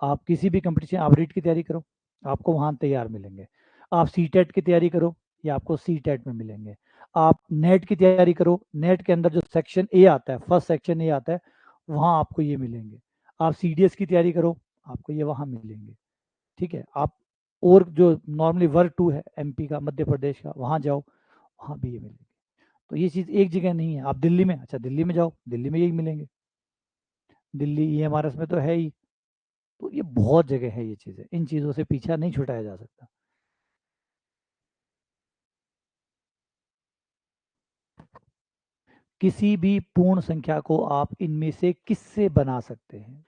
आप किसी भी कंपटीशन, आप रीट की तैयारी करो, आपको वहाँ तैयार मिलेंगे। आप सी टेट की तैयारी करो, ये आपको सी टेट में मिलेंगे। आप नेट की तैयारी करो, नेट के अंदर जो सेक्शन ए आता है, फर्स्ट सेक्शन ए आता है, वहाँ आपको ये मिलेंगे। आप सी डी एस की तैयारी करो, आपको ये वहाँ मिलेंगे। ठीक है, आप और जो नॉर्मली वर्ग टू है एमपी का, मध्य प्रदेश का, वहाँ जाओ, वहाँ भी ये मिलेंगे। तो ये चीज़ एक जगह नहीं है। आप दिल्ली में, अच्छा दिल्ली में जाओ, दिल्ली में यही मिलेंगे, दिल्ली ईएमआरएस में तो है ही। तो ये बहुत जगह है ये चीज़ें, इन चीज़ों से पीछा नहीं छुटाया जा सकता। किसी भी पूर्ण संख्या को आप इनमें से किससे बना सकते हैं?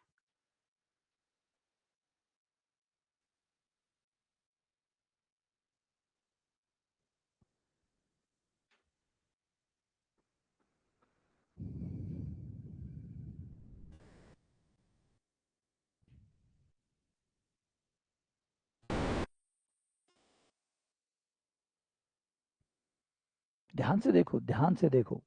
ध्यान से देखो, ध्यान से देखो।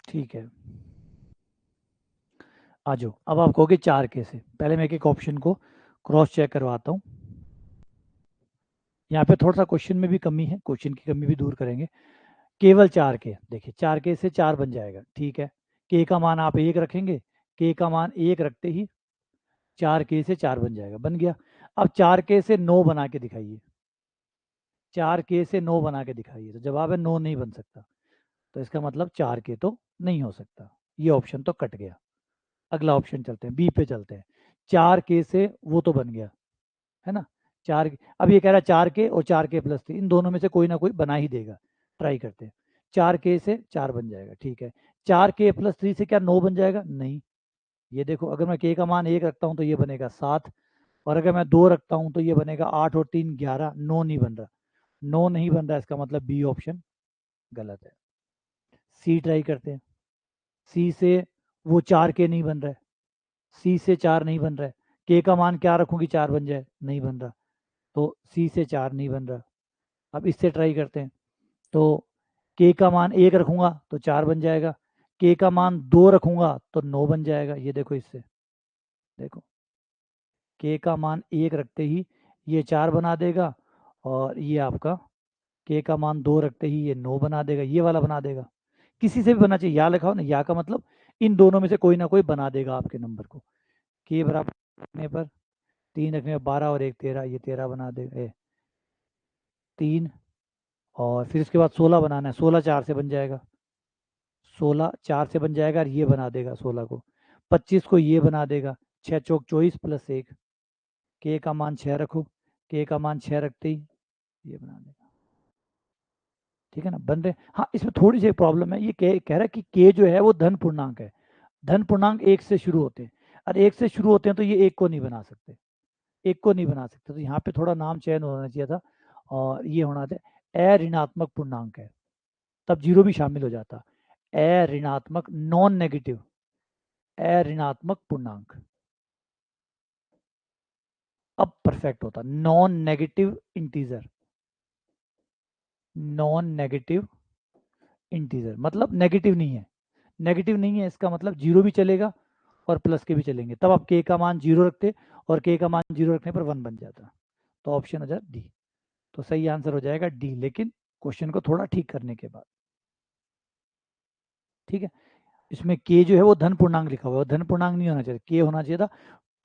ठीक है, आ जाओ, अब आप कहोगे 4 कैसे, पहले मैं एक एक ऑप्शन को क्रॉस चेक करवाता हूँ। यहाँ पे थोड़ा सा क्वेश्चन में भी कमी है, क्वेश्चन की कमी भी दूर करेंगे। केवल 4 के, देखिए 4 के से 4 बन जाएगा, ठीक है। के का मान आप 1 रखेंगे, के का मान 1 रखते ही 4 के से 4 बन जाएगा, बन गया। अब 4 के से 9 बना के दिखाइए, 4 के से 9 बना के दिखाइए, तो जवाब है 9 नहीं बन सकता। तो इसका मतलब 4 के तो नहीं हो सकता, ये ऑप्शन तो कट गया। अगला ऑप्शन चलते हैं, बी पे चलते हैं। 4 के से वो तो बन गया, है ना। चार, अब ये कह रहा है 4 के और 4 के प्लस 3, इन दोनों में से कोई ना कोई बना ही देगा, ट्राई करते हैं। 4 के से 4 बन जाएगा, ठीक है। 4 के प्लस 3 से क्या 9 बन जाएगा? नहीं। ये देखो, अगर मैं के का मान 1 रखता हूँ तो ये बनेगा 7, और अगर मैं 2 रखता हूँ तो ये बनेगा 8 और 3 11, 9 नहीं बन रहा। 9 नहीं बन रहा, इसका मतलब बी ऑप्शन गलत है। सी ट्राई करते हैं। सी से वो 4 के नहीं बन रहा है, सी से 4 नहीं बन रहा है, के का मान क्या रखूंगी 4 बन जाए, नहीं बन रहा, तो सी से 4 नहीं बन रहा। अब इससे ट्राई करते हैं, तो के का मान 1 रखूंगा तो 4 बन जाएगा, के का मान 2 रखूंगा तो 9 बन जाएगा। ये देखो, इससे देखो, के का मान 1 रखते ही ये 4 बना देगा, और ये आपका के का मान 2 रखते ही ये 9 बना देगा, ये वाला बना देगा। किसी से भी बना चाहिए, या लिखाओ ना, या का मतलब इन दोनों में से कोई ना कोई बना देगा आपके नंबर को। के बराबर रखने पर 3 रखने पर 12 और 1 13, ये 13 बना देगा, 3, और फिर इसके बाद 16 बनाना है, 16 4 से बन जाएगा, 16 4 से बन जाएगा, और ये बना देगा 16 को, 25 को ये बना देगा, 6 चौक 24 प्लस 1, के का मान 6 रखो, के का मान 6 रखते ही ये बना देगा। ठीक है ना, बन रहे। हाँ, इसमें थोड़ी सी प्रॉब्लम है, ये कह रहा है कि के जो है वो धन पूर्णांक है, धन पूर्णांक 1 से शुरू होते हैं, और 1 से शुरू होते हैं तो ये 1 को नहीं बना सकते, 1 को नहीं बना सकते, तो यहाँ पे थोड़ा नाम चयन होना चाहिए था, और ये होना था अऋणात्मक पूर्णांक है, तब जीरो भी शामिल हो जाता, अऋणात्मक नॉन नेगेटिव, अऋणात्मक पूर्णांक, अब परफेक्ट होता, non negative integer, non negative integer मतलब नेगेटिव नहीं है, नेगेटिव नहीं है इसका मतलब जीरो भी चलेगा और प्लस के भी चलेंगे, तब आप के का मान 0 रखते, और के का मान 0 रखने पर 1 बन जाता, तो ऑप्शन हो जाता डी। तो सही आंसर हो जाएगा डी, लेकिन क्वेश्चन को थोड़ा ठीक करने के बाद। ठीक है, इसमें के जो है वो धन पूर्णांक लिखा हुआ है, धन पूर्णांक नहीं होना चाहिए, के होना चाहिए था,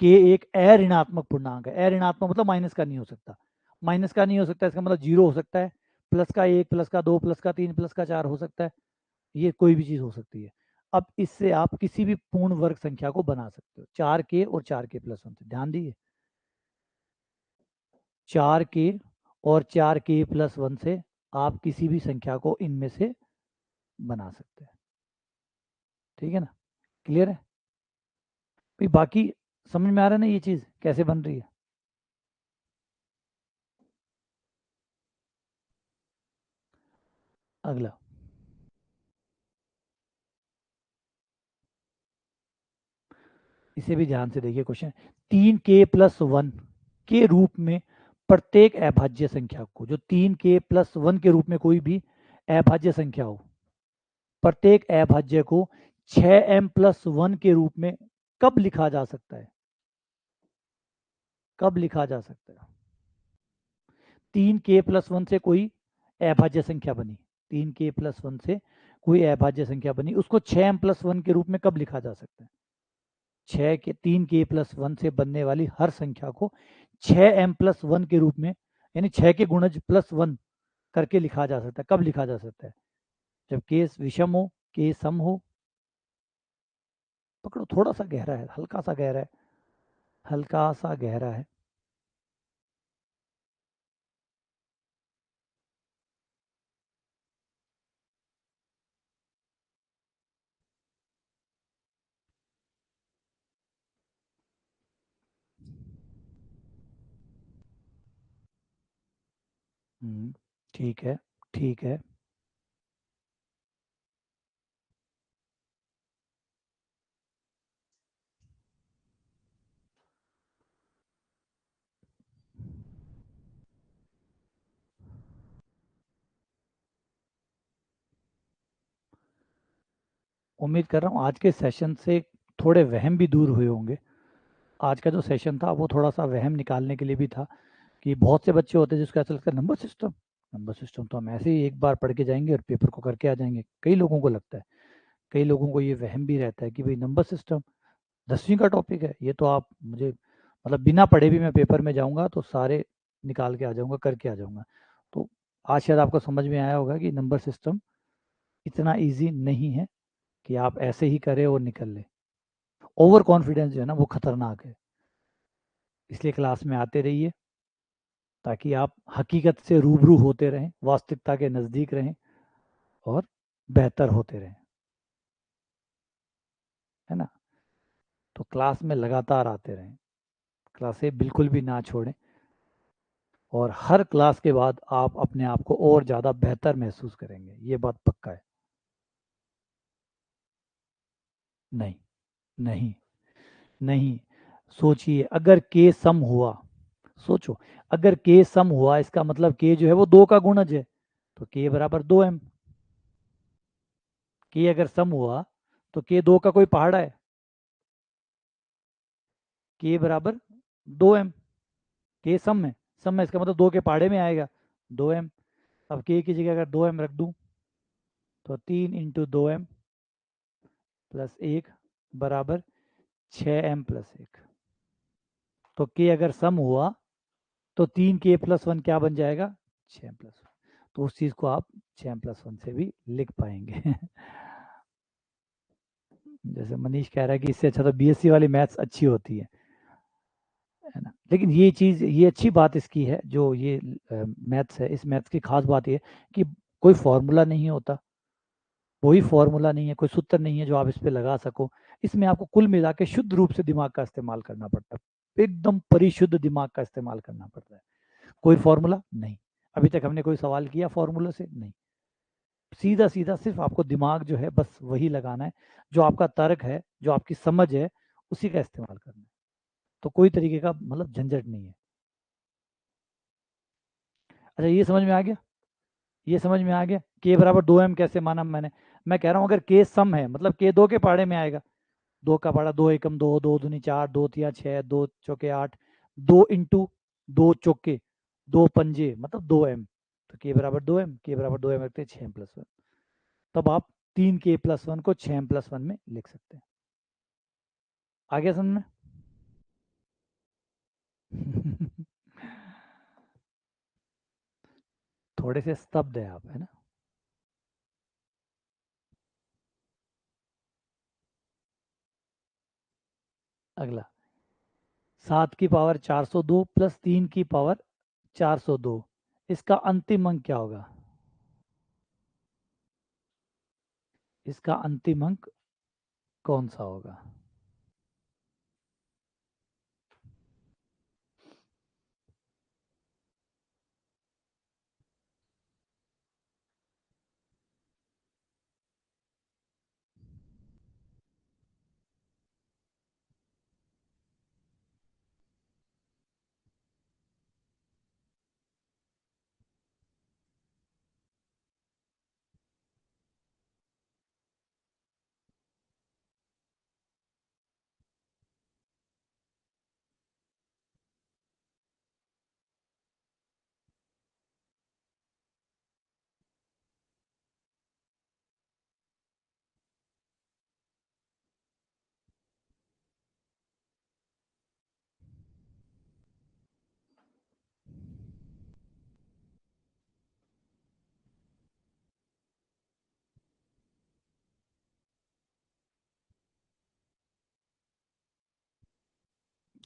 के एक अऋणात्मक पूर्णांक है, अऋणात्मक मतलब माइनस का नहीं हो सकता, माइनस का नहीं हो सकता इसका मतलब जीरो हो सकता है, प्लस का 1 प्लस का 2 प्लस का 3 प्लस का 4 हो सकता है, ये कोई भी चीज हो सकती है। अब इससे आप किसी भी पूर्ण वर्ग संख्या को बना सकते हो, 4 के और 4 के प्लस 1 से, ध्यान दीजिए, 4 के और 4 के प्लस 1 से आप किसी भी संख्या को इनमें से बना सकते हैं। ठीक है ना, क्लियर है भाई, बाकी समझ में आ रहा है ना ये चीज कैसे बन रही है। अगला, इसे भी ध्यान से देखिए, क्वेश्चन 3k+1 के रूप में प्रत्येक अभाज्य संख्या को, जो 3k+1 के रूप में कोई भी अभाज्य संख्या हो, प्रत्येक अभाज्य को 6m+1 के रूप में कब लिखा जा सकता है, कब लिखा जा सकता है। 3k+1 से कोई अभाज्य संख्या बनी, 3k+1 से कोई अभाज्य संख्या बनी, उसको 6m+1 के रूप में कब लिखा जा सकता है। 3k+1 से बनने वाली हर संख्या को 6m+1 के रूप में, यानी 6 के गुणज +1 करके लिखा जा सकता है। कब लिखा जा सकता है, जब केस विषम हो, केस सम हो। पकड़ो, थोड़ा सा गहरा है, हल्का सा गहरा है, हल्का सा गहरा है। ठीक है, ठीक है। उम्मीद कर रहा हूँ आज के सेशन से थोड़े वहम भी दूर हुए होंगे। आज का जो सेशन था वो थोड़ा सा वहम निकालने के लिए भी था, कि बहुत से बच्चे होते हैं जिसको ऐसा लगता है नंबर सिस्टम, नंबर सिस्टम तो हम ऐसे ही एक बार पढ़ के जाएंगे और पेपर को करके आ जाएंगे, कई लोगों को लगता है, कई लोगों को ये वहम भी रहता है कि भाई नंबर सिस्टम 10वीं का टॉपिक है, ये तो आप मुझे मतलब बिना पढ़े भी मैं पेपर में जाऊंगा तो सारे निकाल के आ जाऊंगा, करके आ जाऊंगा। तो आज शायद आपको समझ में आया होगा कि नंबर सिस्टम इतना ईजी नहीं है कि आप ऐसे ही करें और निकल ले। ओवर कॉन्फिडेंस जो है ना वो खतरनाक है, इसलिए क्लास में आते रहिए ताकि आप हकीकत से रूबरू होते रहें, वास्तविकता के नज़दीक रहें और बेहतर होते रहें, है ना। तो क्लास में लगातार आते रहें, क्लासें बिल्कुल भी ना छोड़ें, और हर क्लास के बाद आप अपने आप को और ज़्यादा बेहतर महसूस करेंगे, ये बात पक्का है। नहीं, नहीं, नहीं। सोचिए, अगर के सम हुआ, सोचो, अगर के सम हुआ इसका मतलब के जो है वो 2 का गुणज है, तो के बराबर 2m। के अगर सम हुआ तो के 2 का कोई पहाड़ा है, के बराबर 2m। के सम में इसका मतलब 2 के पहाड़े में आएगा 2m। अब के की जगह अगर 2m रख दूं तो 3 × 2m प्लस 1 बराबर 6m प्लस 1। तो के अगर सम हुआ तो 3k+1 क्या बन जाएगा, 6m+1। तो उस चीज़ को आप 6m+1 से भी लिख पाएंगे। जैसे मनीष कह रहा है कि इससे अच्छा तो बीएससी वाली मैथ्स अच्छी होती है ना। लेकिन ये चीज़, ये अच्छी बात इसकी है, जो ये मैथ्स है, इस मैथ्स की खास बात ये है कि कोई फॉर्मूला नहीं होता, कोई फॉर्मूला नहीं है, कोई सूत्र नहीं है जो आप इस पे लगा सको। इसमें आपको कुल मिला के शुद्ध रूप से दिमाग का इस्तेमाल करना पड़ता है, एकदम परिशुद्ध दिमाग का इस्तेमाल करना पड़ता है। कोई फॉर्मूला नहीं, अभी तक हमने कोई सवाल किया फॉर्मूला से नहीं, सीधा सीधा सिर्फ आपको दिमाग जो है बस वही लगाना है, जो आपका तर्क है, जो आपकी समझ है, उसी का इस्तेमाल करना है। तो कोई तरीके का मतलब झंझट नहीं है। अच्छा, ये समझ में आ गया, ये समझ में आ गया के बराबर 2m कैसे माना मैंने। मैं कह रहा हूँ अगर के सम है मतलब के 2 के पहाड़े में आएगा, 2 का पहाड़ा 2 एकम 2, 2 दूनी 4, 2 तिया 6, 2 चौके 8, 2 इंटू 2 चौके 2 पंजे मतलब 2m। तो के बराबर 2m, के बराबर 2m रखते हैं 6m+1। तब आप 3k+1 को 6m+1 में लिख सकते हैं। आ गया समझ में? थोड़े से स्तब्ध है आप, है ना। अगला, 7 की पावर 402 प्लस 3 की पावर 402, इसका अंतिम अंक क्या होगा? इसका अंतिम अंक कौन सा होगा?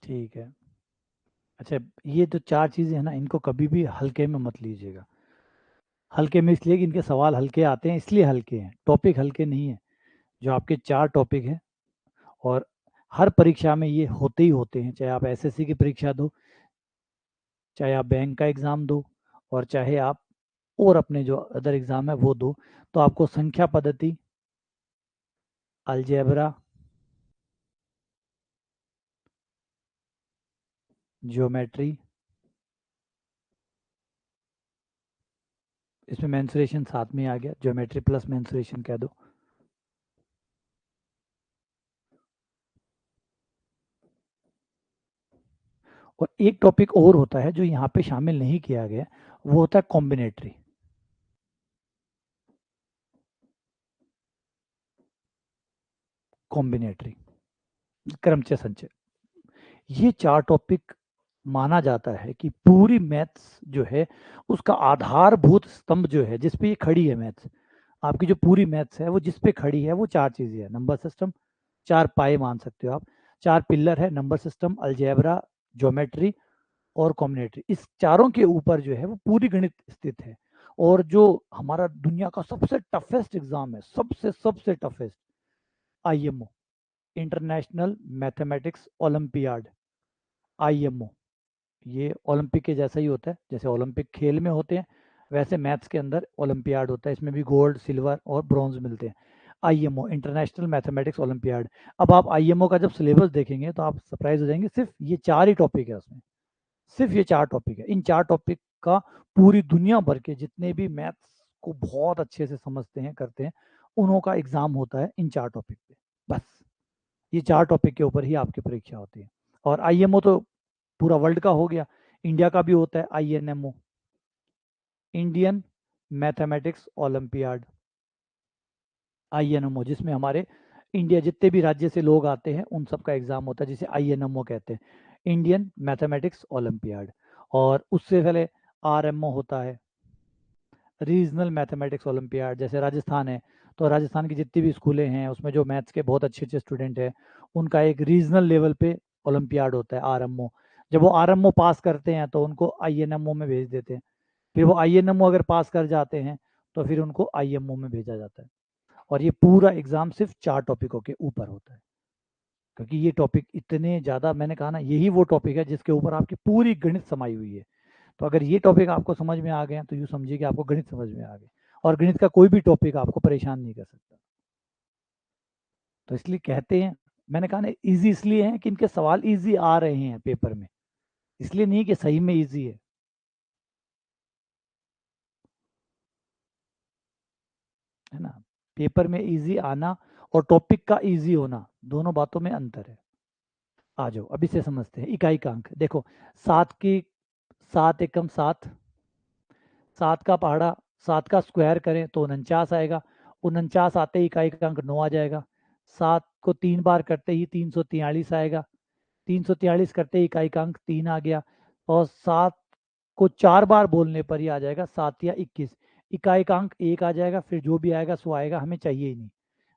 ठीक है। अच्छा, ये जो 4 चीज़ें हैं ना, इनको कभी भी हल्के में मत लीजिएगा। हल्के में इसलिए कि इनके सवाल हल्के आते हैं, इसलिए हल्के हैं, टॉपिक हल्के नहीं है। जो आपके 4 टॉपिक हैं, और हर परीक्षा में ये होते ही होते हैं, चाहे आप एसएससी की परीक्षा दो, चाहे आप बैंक का एग्ज़ाम दो, और चाहे आप और अपने जो अदर एग्ज़ाम है वो दो। तो आपको संख्या पद्धति, अलजेब्रा, ज्योमेट्री, इसमें मेंसुरेशन साथ में आ गया, ज्योमेट्री प्लस मेंसुरेशन कह दो। और एक टॉपिक और होता है जो यहाँ पे शामिल नहीं किया गया, वो होता है कॉम्बिनेटरी। कॉम्बिनेटरी, क्रमचय संचय, ये 4 टॉपिक माना जाता है कि पूरी मैथ्स जो है उसका आधारभूत स्तंभ जो है, जिस पे ये खड़ी है मैथ्स, आपकी जो पूरी मैथ्स है वो जिस पे खड़ी है वो 4 चीज़ें हैं। नंबर सिस्टम, 4 पाए मान सकते हो आप, 4 पिलर है, नंबर सिस्टम, अलजेब्रा, ज्योमेट्री और कॉम्बिनेटरी। इस चारों के ऊपर जो है वो पूरी गणित स्थित है। और जो हमारा दुनिया का सबसे टफेस्ट एग्जाम है, सबसे सबसे toughest, IMO, international mathematics olympiad, IMO, ये ओलंपिक के जैसा ही होता है, जैसे ओलंपिक खेल में होते हैं वैसे मैथ्स के अंदर ओलंपियाड होता है, इसमें भी गोल्ड, सिल्वर और ब्रॉन्ज मिलते हैं। IMO, international mathematics olympiad. अब आप IMO का जब सिलेबस देखेंगे तो आप सरप्राइज हो जाएंगे, सिर्फ ये 4 ही टॉपिक है उसमें, सिर्फ ये 4 टॉपिक है। इन 4 टॉपिक का पूरी दुनिया भर के जितने भी मैथ्स को बहुत अच्छे से समझते हैं, करते हैं, उन्हों का एग्जाम होता है इन 4 टॉपिक पे। बस ये 4 टॉपिक के ऊपर ही आपकी परीक्षा होती है। और IMO तो पूरा वर्ल्ड का हो गया, इंडिया का भी होता है INMO, Indian mathematics olympiad, INMO, जिसमें हमारे इंडिया जितने भी राज्य से लोग आते हैं उन सब का एग्जाम होता है, जिसे INMO कहते हैं, इंडियन मैथमेटिक्स ओलंपियाड। और उससे पहले RMO होता है, रीजनल मैथमेटिक्स ओलंपियाड। जैसे राजस्थान है तो राजस्थान की जितनी भी स्कूलें हैं उसमें जो मैथ्स के बहुत अच्छे अच्छे स्टूडेंट हैं उनका एक रीजनल लेवल पे ओलंपियाड होता है, RMO। जब वो RMO पास करते हैं तो उनको INMO में भेज देते हैं, फिर वो INMO अगर पास कर जाते हैं तो फिर उनको IMO में भेजा जाता है। और ये पूरा एग्जाम सिर्फ 4 टॉपिकों के ऊपर होता है, क्योंकि ये टॉपिक इतने ज़्यादा, मैंने कहा ना, यही वो टॉपिक है जिसके ऊपर आपकी पूरी गणित समाई हुई है। तो अगर ये टॉपिक आपको समझ में आ गए तो यूँ समझिए कि आपको गणित समझ में आ गए, और गणित का कोई भी टॉपिक आपको परेशान नहीं कर सकता। तो इसलिए कहते हैं, मैंने कहा ना ईजी इसलिए है कि इनके सवाल ईजी आ रहे हैं पेपर में, इसलिए नहीं कि सही में ईजी है ना। पेपर में ईजी आना और टॉपिक का ईजी होना, दोनों बातों में अंतर है। आ जाओ अभी से समझते हैं इकाई का अंक। देखो, 7 की 7 एकम 7, 7 का पहाड़ा, 7 का स्क्वायर करें तो 49 आएगा, 49 आते ही इकाई का अंक 9 आ जाएगा। 7 को 3 बार करते ही 343 आएगा, 343 करते ही इकाई का अंक 3 आ गया। और 7 को 4 बार बोलने पर ही आ जाएगा 7 या 21, इकाई का अंक 1 आ जाएगा। फिर जो भी आएगा सो आएगा, हमें चाहिए ही नहीं,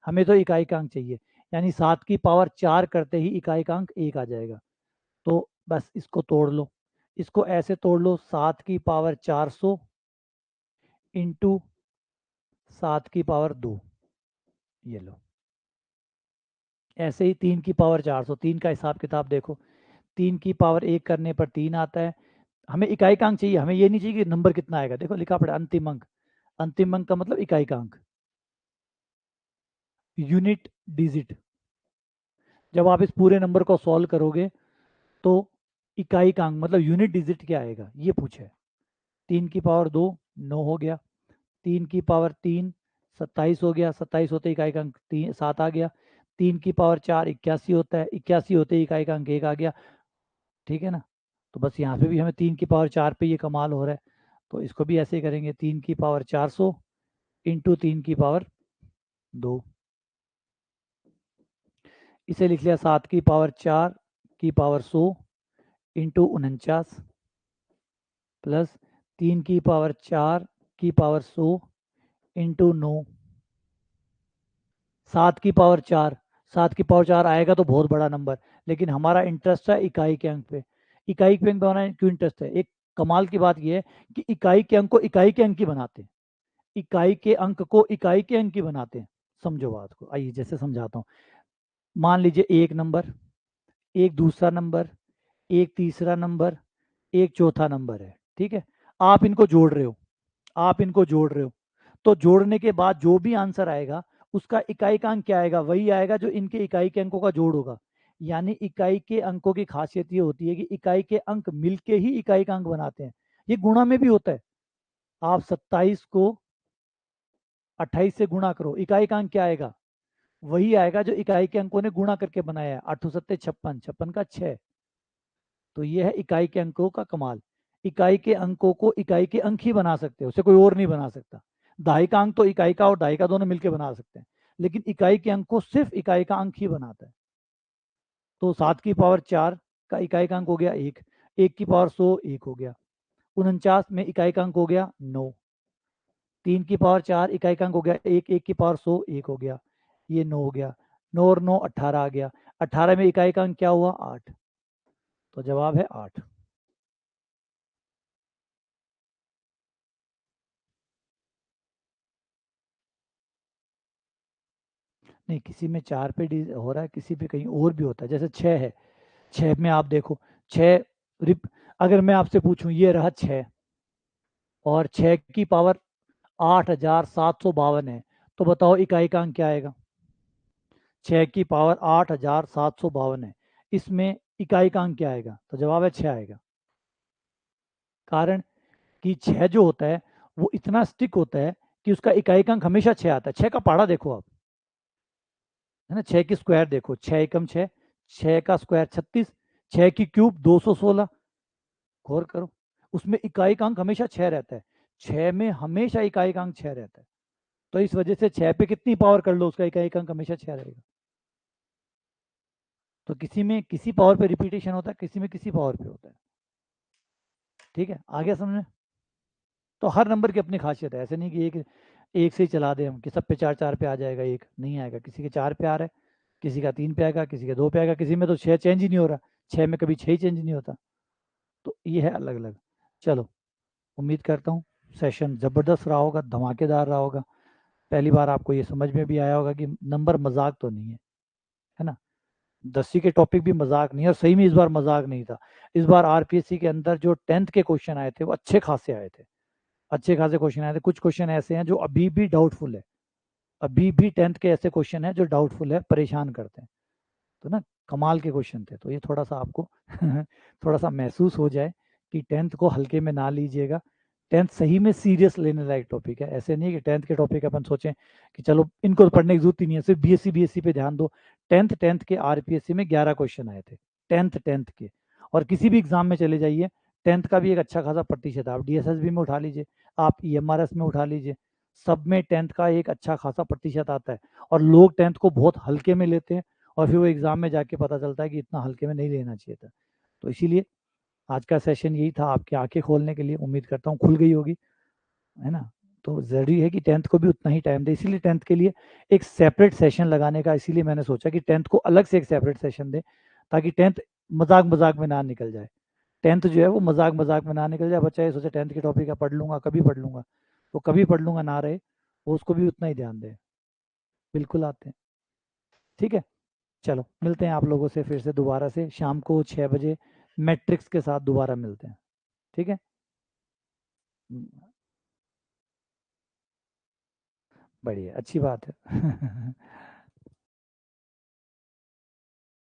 हमें तो इकाई का अंक चाहिए। यानी 7 की पावर 4 करते ही इकाई का अंक 1 आ जाएगा। तो बस इसको तोड़ लो, इसको ऐसे तोड़ लो, 7 की पावर 400 इंटू 7 की पावर 2, ये लो। ऐसे ही 3 की पावर 400, 3 का हिसाब किताब देखो, 3 की पावर 1 करने पर 3 आता है। हमें इकाई का अंक चाहिए, हमें ये नहीं चाहिए कि नंबर कितना आएगा। देखो लिखा पड़ा अंतिम अंक, अंतिम अंक का मतलब इकाई का अंक, यूनिट डिजिट। जब आप इस पूरे नंबर को सॉल्व करोगे तो इकाई का अंक मतलब यूनिट डिजिट क्या आएगा ये पूछे। 3 की पावर 2 9 हो गया, 3 की पावर 3 27 हो गया, 27 होते इकाई का अंक 7 आ गया। 3 की पावर 4 81 होता है, 81 होते इकाई का अंक 1 आ गया। ठीक है ना। तो बस यहाँ पे भी हमें 3 की पावर 4 पे ये कमाल हो रहा है, तो इसको भी ऐसे ही करेंगे, 3 की पावर 400 इंटू 3 की पावर 2, इसे लिख लिया 7 की पावर 4 की पावर 100 इंटू 49 प्लस 3 की पावर 4 की पावर 100 इंटू 9। 7 की पावर 4, 7 की पावर 4 आएगा तो बहुत बड़ा नंबर, लेकिन हमारा इंटरेस्ट है इकाई के अंक पे। इकाई के अंक पे होना क्यों इंटरेस्ट है, एक कमाल की बात यह है कि इकाई के अंक को इकाई के अंक ही बनाते हैं, इकाई के अंक को इकाई के अंक ही बनाते हैं। समझो बात को, आइए जैसे समझाता हूँ। मान लीजिए एक नंबर, एक दूसरा नंबर, एक तीसरा नंबर, एक चौथा नंबर है, ठीक है। आप इनको जोड़ रहे हो, आप इनको जोड़ रहे हो, तो जोड़ने के बाद जो भी आंसर आएगा उसका इकाई का अंक क्या आएगा, वही आएगा जो इनके इकाई के अंकों का जोड़ होगा। यानी इकाई के अंकों की खासियत ये होती है कि इकाई के अंक मिलके ही इकाई का अंक बनाते हैं। ये गुणा में भी होता है। आप 27 को 28 से गुणा करो, इकाई का अंक क्या आएगा, वही आएगा जो इकाई के अंकों ने गुणा करके बनाया है। 8 सत्ते 56, 56 का 6। तो ये है इकाई के अंकों का कमाल। इकाई के अंकों को इकाई के अंक ही बना सकते हैं, उसे कोई और नहीं बना सकता। दहाई का अंक तो इकाई का और दहाई का दोनों मिलकर बना सकते हैं, लेकिन इकाई के अंक को सिर्फ इकाई का अंक ही बनाता है। तो 7 की पावर 4 का इकाई का अंक हो गया 1, 1 की पावर 100 1 हो गया, 49 में इकाई का अंक हो गया 9, 3 की पावर 4 इकाई का अंक हो गया 1, 1 की पावर 100 1 हो गया, ये 9 हो गया, 9 और 9 18 आ गया, 18 में इकाई का अंक क्या हुआ 8। तो जवाब है 8। नहीं, किसी में 4 पे हो रहा है, किसी पे कहीं और भी होता है। जैसे 6 है, 6 में आप देखो, 6 अगर मैं आपसे पूछूं ये रहा 6 और 6 की पावर 8752 है, तो बताओ इकाई क्या आएगा? 6 की पावर 8752 है, इसमें इकाई क्या आएगा? तो जवाब है 6 आएगा। कारण कि 6 जो होता है वो इतना स्टिक होता है कि उसका इकाई हमेशा 6 आता है। 6 का पहाड़ा देखो आप, है ना, 6 की स्क्वायर देखो, 6 एकम 6, 6 का स्क्वायर 36, 6 की क्यूब 216। गौर करो, उसमें इकाई हमेशा 6 रहता है। 6 में हमेशा इकाई 6 रहता है। तो इस वजह से 6 पे कितनी पावर कर लो उसका इकाई हमेशा 6 रहेगा। तो किसी में किसी पावर पे रिपीटेशन होता है, किसी में किसी पावर पे होता है। ठीक है, आ गया समझ? तो हर नंबर की अपनी खासियत है, ऐसे नहीं कि एक एक से ही चला दे हम कि सब पे 4 4 पे आ जाएगा, एक नहीं आएगा। किसी के 4 पे आ रहा है, किसी का 3 पे आएगा, किसी के 2 पे आएगा, किसी में तो 6 चेंज ही नहीं हो रहा, 6 में कभी 6 ही चेंज नहीं होता। तो ये है अलग अलग। चलो, उम्मीद करता हूँ सेशन ज़बरदस्त रहा होगा, धमाकेदार रहा होगा। पहली बार आपको ये समझ में भी आया होगा कि नंबर मजाक तो नहीं है ना। 10वीं के टॉपिक भी मजाक नहीं है, और सही में इस बार मजाक नहीं था। इस बार आरपीएससी के अंदर जो 10th के क्वेश्चन आए थे वो अच्छे खासे आए थे, अच्छे खासे क्वेश्चन आए थे। कुछ क्वेश्चन ऐसे हैं जो अभी भी डाउटफुल है, अभी भी 10th के ऐसे क्वेश्चन हैं जो डाउटफुल है, परेशान करते हैं। तो ना, कमाल के क्वेश्चन थे। तो ये थोड़ा सा आपको थोड़ा सा महसूस हो जाए कि 10th को हल्के में ना लीजिएगा। 10th सही में सीरियस लेने लायक टॉपिक है। ऐसे नहीं कि 10th के टॉपिक अपन सोचें कि चलो इनको तो पढ़ने की जरूरत ही नहीं है, सिर्फ बीएससी पे ध्यान दो। 10th के आरपीएससी में 11 क्वेश्चन आए थे, 10th के। और किसी भी एग्जाम में चले जाइए, 10th का भी एक अच्छा खासा प्रतिशत, आप डीएसएसबी में उठा लीजिए, आप ईएमआरएस में उठा लीजिए, सब में 10th का एक अच्छा खासा प्रतिशत आता है। और लोग 10th को बहुत हल्के में लेते हैं, और फिर वो एग्जाम में जाके पता चलता है कि इतना हल्के में नहीं लेना चाहिए था। तो इसीलिए आज का सेशन यही था, आपकी आंखें खोलने के लिए। उम्मीद करता हूँ खुल गई होगी, है ना। तो ज़रूरी है कि 10th को भी उतना ही टाइम दे, इसीलिए 10th के लिए एक सेपरेट सेशन लगाने का, इसीलिए मैंने सोचा कि 10th को अलग से एक सेपरेट सेशन दे, ताकि 10th मजाक मजाक में ना निकल जाए। 10th जो है वो मजाक मजाक में ना निकल जाए, बच्चा ये सोचे 10th की टॉपिक है पढ़ लूंगा, कभी पढ़ लूंगा। तो कभी पढ़ लूंगा ना रहे, वो उसको भी उतना ही ध्यान दे। बिल्कुल आते हैं। ठीक है, चलो मिलते हैं आप लोगों से फिर से दोबारा से शाम को 6 बजे, मैट्रिक्स के साथ दोबारा मिलते हैं। ठीक है। बढ़िया, अच्छी बात है।